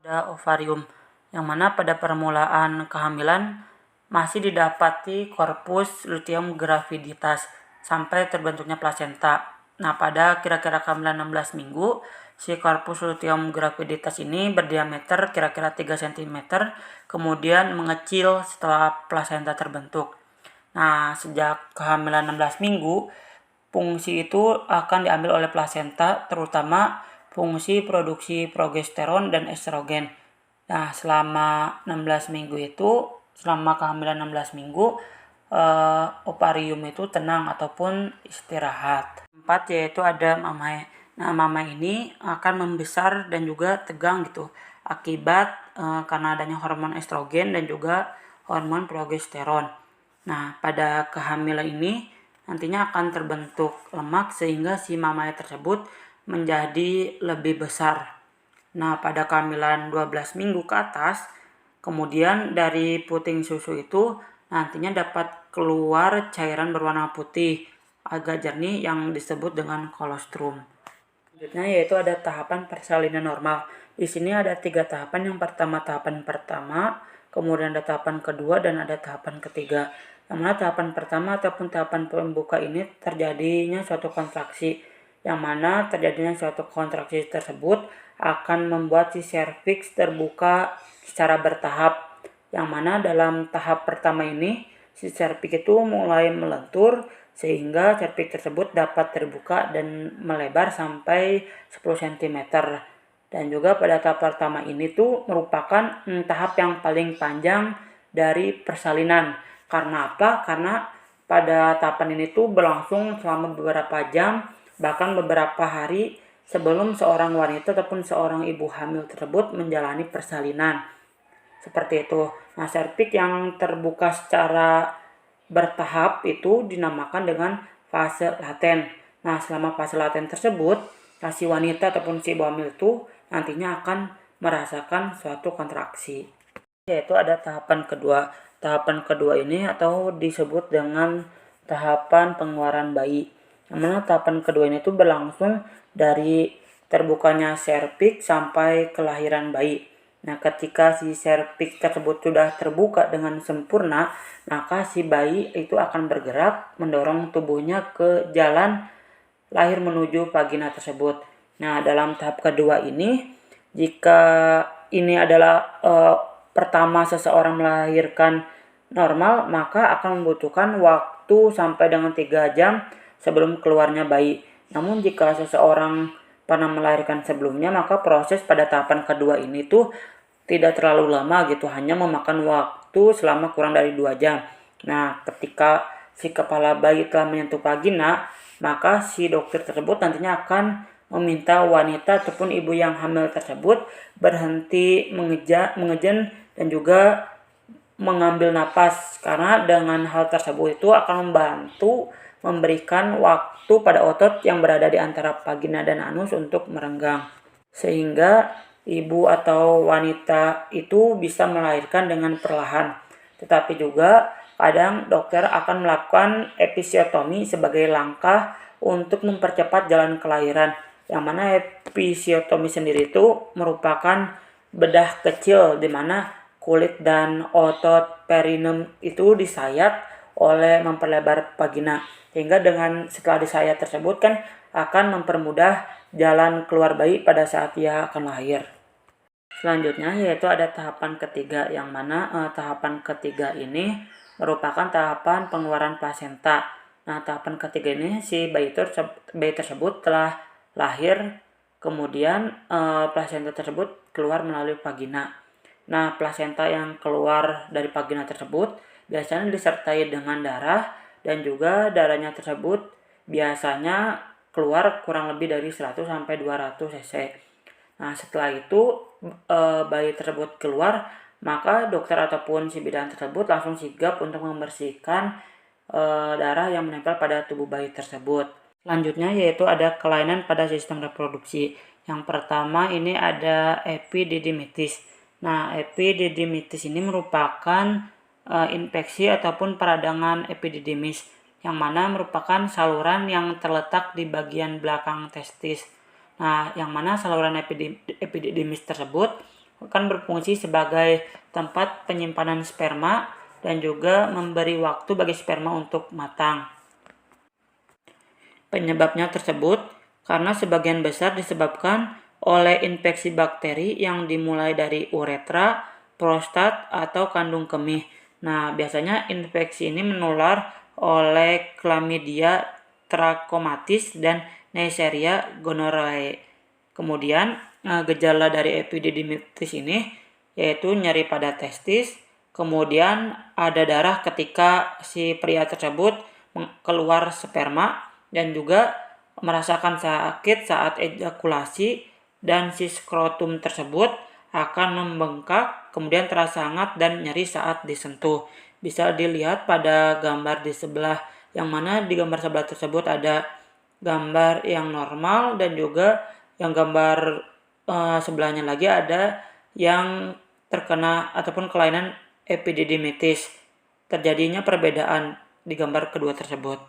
Ada ovarium, yang mana pada permulaan kehamilan masih didapati korpus luteum graviditas sampai terbentuknya plasenta. Nah, pada kira-kira kehamilan 16 minggu, si korpus luteum graviditas ini berdiameter kira-kira 3 cm, kemudian mengecil setelah plasenta terbentuk. Nah, sejak kehamilan 16 minggu, fungsi itu akan diambil oleh plasenta, terutama fungsi produksi progesteron dan estrogen. Nah, selama 16 minggu itu, selama kehamilan 16 minggu, ovarium itu tenang ataupun istirahat. 4 yaitu ada mamae. Nah, mamae ini akan membesar dan juga tegang gitu akibat karena adanya hormon estrogen dan juga hormon progesteron. Nah, pada kehamilan ini nantinya akan terbentuk lemak sehingga si mamae tersebut menjadi lebih besar. Nah, pada kehamilan 12 minggu ke atas, kemudian dari puting susu itu nantinya dapat keluar cairan berwarna putih agak jernih yang disebut dengan kolostrum. Selanjutnya yaitu ada tahapan persalinan normal. Di sini ada 3 tahapan. Yang pertama tahapan pertama, kemudian ada tahapan kedua, dan ada tahapan ketiga. Yang mana tahapan pertama ataupun tahapan pembuka ini terjadinya suatu kontraksi, yang mana terjadinya suatu kontraksi tersebut akan membuat si serviks terbuka secara bertahap, yang mana dalam tahap pertama ini si serviks itu mulai melentur sehingga serviks tersebut dapat terbuka dan melebar sampai 10 cm. Dan juga pada tahap pertama ini tuh merupakan tahap yang paling panjang dari persalinan. Karena apa? Karena pada tahapan ini tuh berlangsung selama beberapa jam, bahkan beberapa hari sebelum seorang wanita ataupun seorang ibu hamil tersebut menjalani persalinan. Seperti itu. Nah, serviks yang terbuka secara bertahap itu dinamakan dengan fase laten. Nah, selama fase laten tersebut, si wanita ataupun si ibu hamil itu nantinya akan merasakan suatu kontraksi. Yaitu ada tahapan kedua. Tahapan kedua ini atau disebut dengan tahapan pengeluaran bayi. Yang mana tahapan kedua ini tuh berlangsung dari terbukanya serviks sampai kelahiran bayi. Nah, ketika si serviks tersebut sudah terbuka dengan sempurna, maka si bayi itu akan bergerak mendorong tubuhnya ke jalan lahir menuju vagina tersebut. Nah, dalam tahap kedua ini, jika ini adalah pertama seseorang melahirkan normal, maka akan membutuhkan waktu sampai dengan 3 jam sebelum keluarnya bayi. Namun jika seseorang pernah melahirkan sebelumnya, maka proses pada tahapan kedua ini tuh tidak terlalu lama gitu, hanya memakan waktu selama kurang dari 2 jam. Nah, ketika si kepala bayi telah menyentuh vagina, maka si dokter tersebut nantinya akan meminta wanita ataupun ibu yang hamil tersebut berhenti mengejen dan juga mengambil napas, karena dengan hal tersebut itu akan membantu memberikan waktu pada otot yang berada di antara vagina dan anus untuk merenggang, sehingga ibu atau wanita itu bisa melahirkan dengan perlahan. Tetapi juga kadang dokter akan melakukan episiotomi sebagai langkah untuk mempercepat jalan kelahiran. Yang mana episiotomi sendiri itu merupakan bedah kecil di mana kulit dan otot perineum itu disayat oleh memperlebar vagina. Sehingga dengan setelah disayat tersebut kan akan mempermudah jalan keluar bayi pada saat ia akan lahir. Selanjutnya yaitu ada tahapan ketiga, yang mana tahapan ketiga ini merupakan tahapan pengeluaran plasenta. Nah, tahapan ketiga ini si bayi tersebut telah lahir, kemudian plasenta tersebut keluar melalui vagina. Nah, plasenta yang keluar dari vagina tersebut biasanya disertai dengan darah, dan juga darahnya tersebut biasanya keluar kurang lebih dari 100 sampai 200 cc. Nah, setelah itu bayi tersebut keluar, maka dokter ataupun si bidan tersebut langsung sigap untuk membersihkan darah yang menempel pada tubuh bayi tersebut. Selanjutnya yaitu ada kelainan pada sistem reproduksi. Yang pertama ini ada epididymitis. Nah, epididymitis ini merupakan infeksi ataupun peradangan epididymis, yang mana merupakan saluran yang terletak di bagian belakang testis. Nah, yang mana saluran epididymis tersebut akan berfungsi sebagai tempat penyimpanan sperma dan juga memberi waktu bagi sperma untuk matang. Penyebabnya tersebut karena sebagian besar disebabkan oleh infeksi bakteri yang dimulai dari uretra, prostat, atau kandung kemih. Nah, biasanya infeksi ini menular oleh Chlamydia trachomatis dan Neisseria gonorrhoeae. Kemudian gejala dari epididymitis ini yaitu nyeri pada testis, kemudian ada darah ketika si pria tersebut keluar sperma, dan juga merasakan sakit saat ejakulasi, dan si skrotum tersebut akan membengkak, kemudian terasa hangat dan nyeri saat disentuh. Bisa dilihat pada gambar di sebelah, yang mana di gambar sebelah tersebut ada gambar yang normal, dan juga yang gambar sebelahnya lagi ada yang terkena ataupun kelainan epididymitis. Terjadinya perbedaan di gambar kedua tersebut.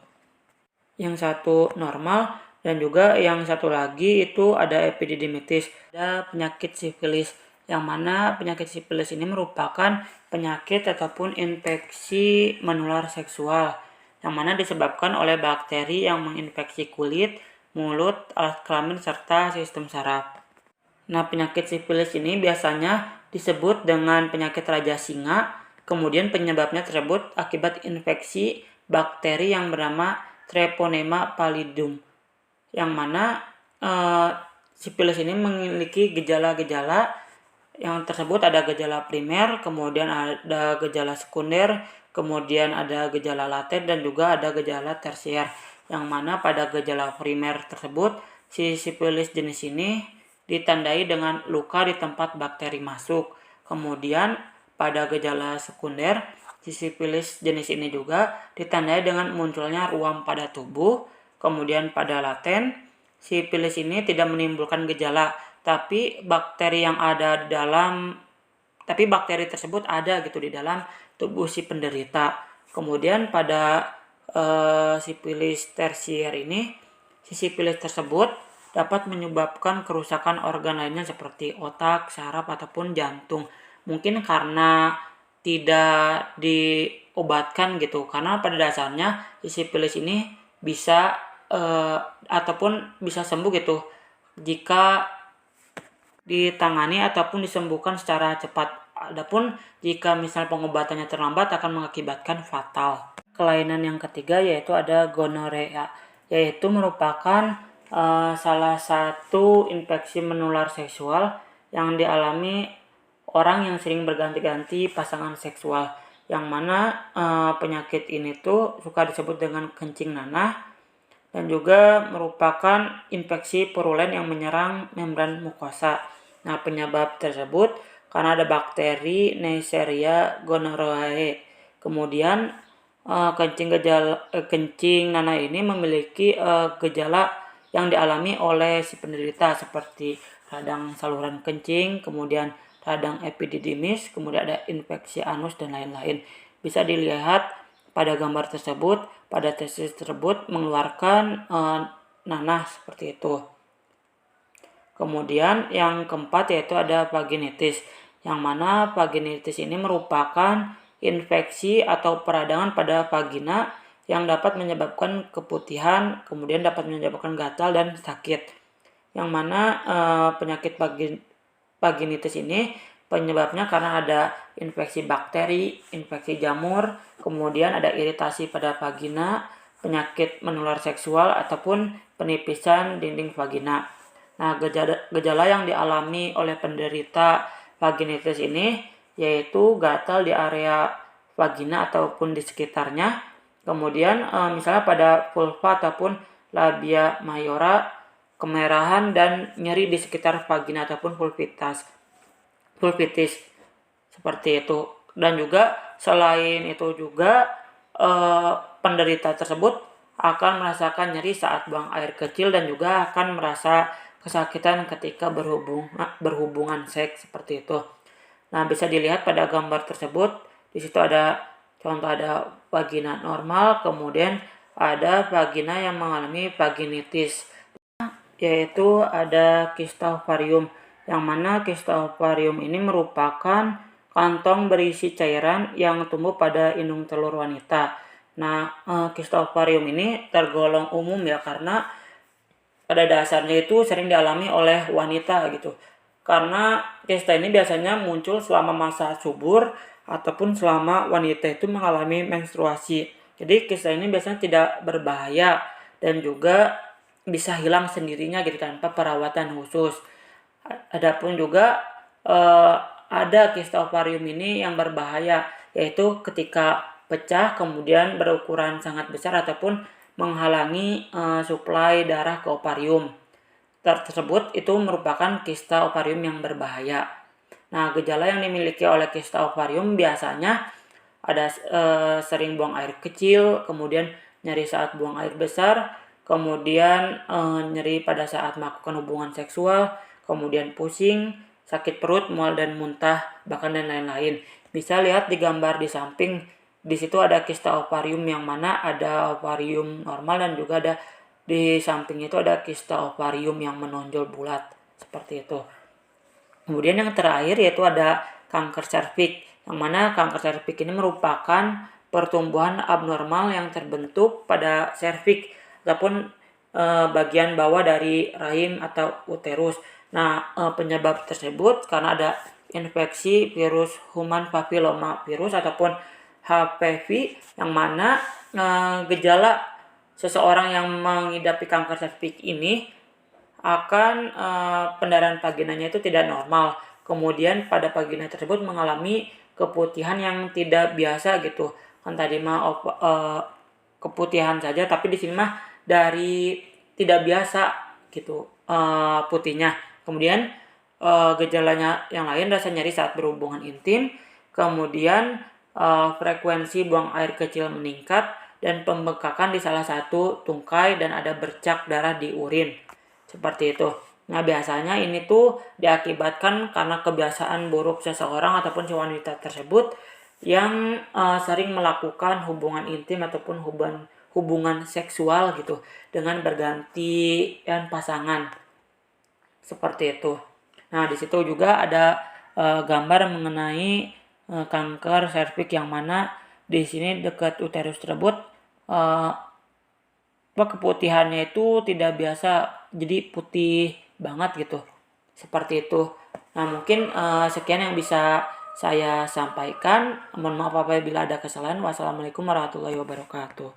Yang satu normal, dan juga yang satu lagi itu ada epididymitis. Ada penyakit sifilis, yang mana penyakit sifilis ini merupakan penyakit ataupun infeksi menular seksual, yang mana disebabkan oleh bakteri yang menginfeksi kulit, mulut, alat kelamin, serta sistem saraf. Nah, penyakit sifilis ini biasanya disebut dengan penyakit raja singa, kemudian penyebabnya tersebut akibat infeksi bakteri yang bernama Treponema pallidum, yang mana sifilis ini memiliki gejala-gejala Yang tersebut ada gejala primer, kemudian ada gejala sekunder, kemudian ada gejala laten, dan juga ada gejala tersier. Yang mana pada gejala primer tersebut, si sifilis jenis ini ditandai dengan luka di tempat bakteri masuk. Kemudian pada gejala sekunder, si sifilis jenis ini juga ditandai dengan munculnya ruam pada tubuh. Kemudian pada laten, sifilis ini tidak menimbulkan gejala, tapi bakteri tersebut ada gitu di dalam tubuh si penderita. Kemudian pada sifilis tersier ini, si sifilis tersebut dapat menyebabkan kerusakan organ lainnya seperti otak, saraf, ataupun jantung. Mungkin karena tidak diobatkan gitu, karena pada dasarnya si sifilis ini bisa ataupun bisa sembuh gitu jika ditangani ataupun disembuhkan secara cepat. Adapun jika misal pengobatannya terlambat akan mengakibatkan fatal. Kelainan yang ketiga yaitu ada gonorea, yaitu merupakan salah satu infeksi menular seksual yang dialami orang yang sering berganti-ganti pasangan seksual, yang mana penyakit ini tuh suka disebut dengan kencing nanah, dan juga merupakan infeksi purulen yang menyerang membran mukosa. Nah, penyebab tersebut karena ada bakteri Neisseria gonorrhoeae. Kemudian kencing nanah ini memiliki gejala yang dialami oleh si penderita seperti radang saluran kencing, kemudian radang epididymis, kemudian ada infeksi anus dan lain-lain. Bisa dilihat pada gambar tersebut, pada testis tersebut mengeluarkan nanah seperti itu. Kemudian yang keempat yaitu ada vaginitis, yang mana vaginitis ini merupakan infeksi atau peradangan pada vagina yang dapat menyebabkan keputihan, kemudian dapat menyebabkan gatal dan sakit. Yang mana penyakit vaginitis ini penyebabnya karena ada infeksi bakteri, infeksi jamur, kemudian ada iritasi pada vagina, penyakit menular seksual, ataupun penipisan dinding vagina. Nah, gejala yang dialami oleh penderita vaginitis ini yaitu gatal di area vagina ataupun di sekitarnya. Kemudian misalnya pada vulva ataupun labia mayora, kemerahan dan nyeri di sekitar vagina ataupun vulvitis seperti itu. Dan juga selain itu juga penderita tersebut akan merasakan nyeri saat buang air kecil dan juga akan merasa kesakitan ketika berhubungan seks seperti itu. Nah, bisa dilihat pada gambar tersebut, di situ ada contoh ada vagina normal, kemudian ada vagina yang mengalami vaginitis, yaitu ada kista ovarium, yang mana kista ovarium ini merupakan kantong berisi cairan yang tumbuh pada indung telur wanita. Nah, kista ovarium ini tergolong umum ya, karena pada dasarnya itu sering dialami oleh wanita gitu. Karena kista ini biasanya muncul selama masa subur ataupun selama wanita itu mengalami menstruasi. Jadi kista ini biasanya tidak berbahaya dan juga bisa hilang sendirinya gitu tanpa perawatan khusus. Adapun juga ada kista ovarium ini yang berbahaya, yaitu ketika pecah kemudian berukuran sangat besar ataupun menghalangi suplai darah ke ovarium tersebut, itu merupakan kista ovarium yang berbahaya. Nah, gejala yang dimiliki oleh kista ovarium biasanya ada sering buang air kecil, kemudian nyeri saat buang air besar, kemudian nyeri pada saat melakukan hubungan seksual, kemudian pusing, sakit perut, mual dan muntah, bahkan dan lain-lain. Bisa lihat di gambar di samping. Di situ ada kista ovarium yang mana ada ovarium normal dan juga ada di samping itu ada kista ovarium yang menonjol bulat seperti itu. Kemudian yang terakhir yaitu ada kanker serviks, yang mana kanker serviks ini merupakan pertumbuhan abnormal yang terbentuk pada serviks ataupun bagian bawah dari rahim atau uterus. Nah, penyebab tersebut karena ada infeksi virus human papilloma virus ataupun HPV, yang mana gejala seseorang yang mengidapi kanker serviks ini akan pendarahan vaginanya itu tidak normal, kemudian pada vagina tersebut mengalami keputihan yang tidak biasa gitu. Kan tadi mah keputihan saja, tapi di sini mah dari tidak biasa gitu putihnya. Kemudian gejalanya yang lain rasa nyeri saat berhubungan intim, kemudian frekuensi buang air kecil meningkat, dan pembengkakan di salah satu tungkai dan ada bercak darah di urin. Seperti itu. Nah, biasanya ini tuh diakibatkan karena kebiasaan buruk seseorang ataupun si wanita tersebut yang sering melakukan hubungan intim ataupun hubungan seksual gitu dengan bergantian pasangan. Seperti itu. Nah, di situ juga ada gambar mengenai kanker serviks yang mana di sini dekat uterus tersebut keputihannya itu tidak biasa, jadi putih banget gitu. Seperti itu. Nah, mungkin sekian yang bisa saya sampaikan. Mohon maaf apabila ada kesalahan. Wassalamualaikum warahmatullahi wabarakatuh.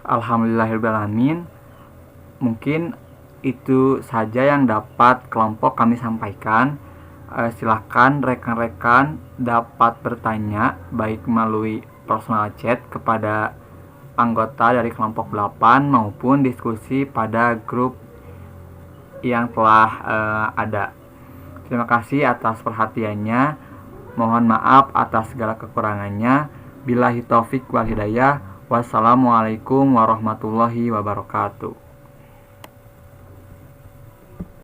Alhamdulillahirrahmanirrahim. Mungkin itu saja yang dapat kelompok kami sampaikan. Silahkan rekan-rekan dapat bertanya baik melalui personal chat kepada anggota dari kelompok 8 maupun diskusi pada grup yang telah ada. Terima kasih atas perhatiannya. Mohon maaf atas segala kekurangannya. Billahi taufik wal hidayah. Wassalamualaikum warahmatullahi wabarakatuh.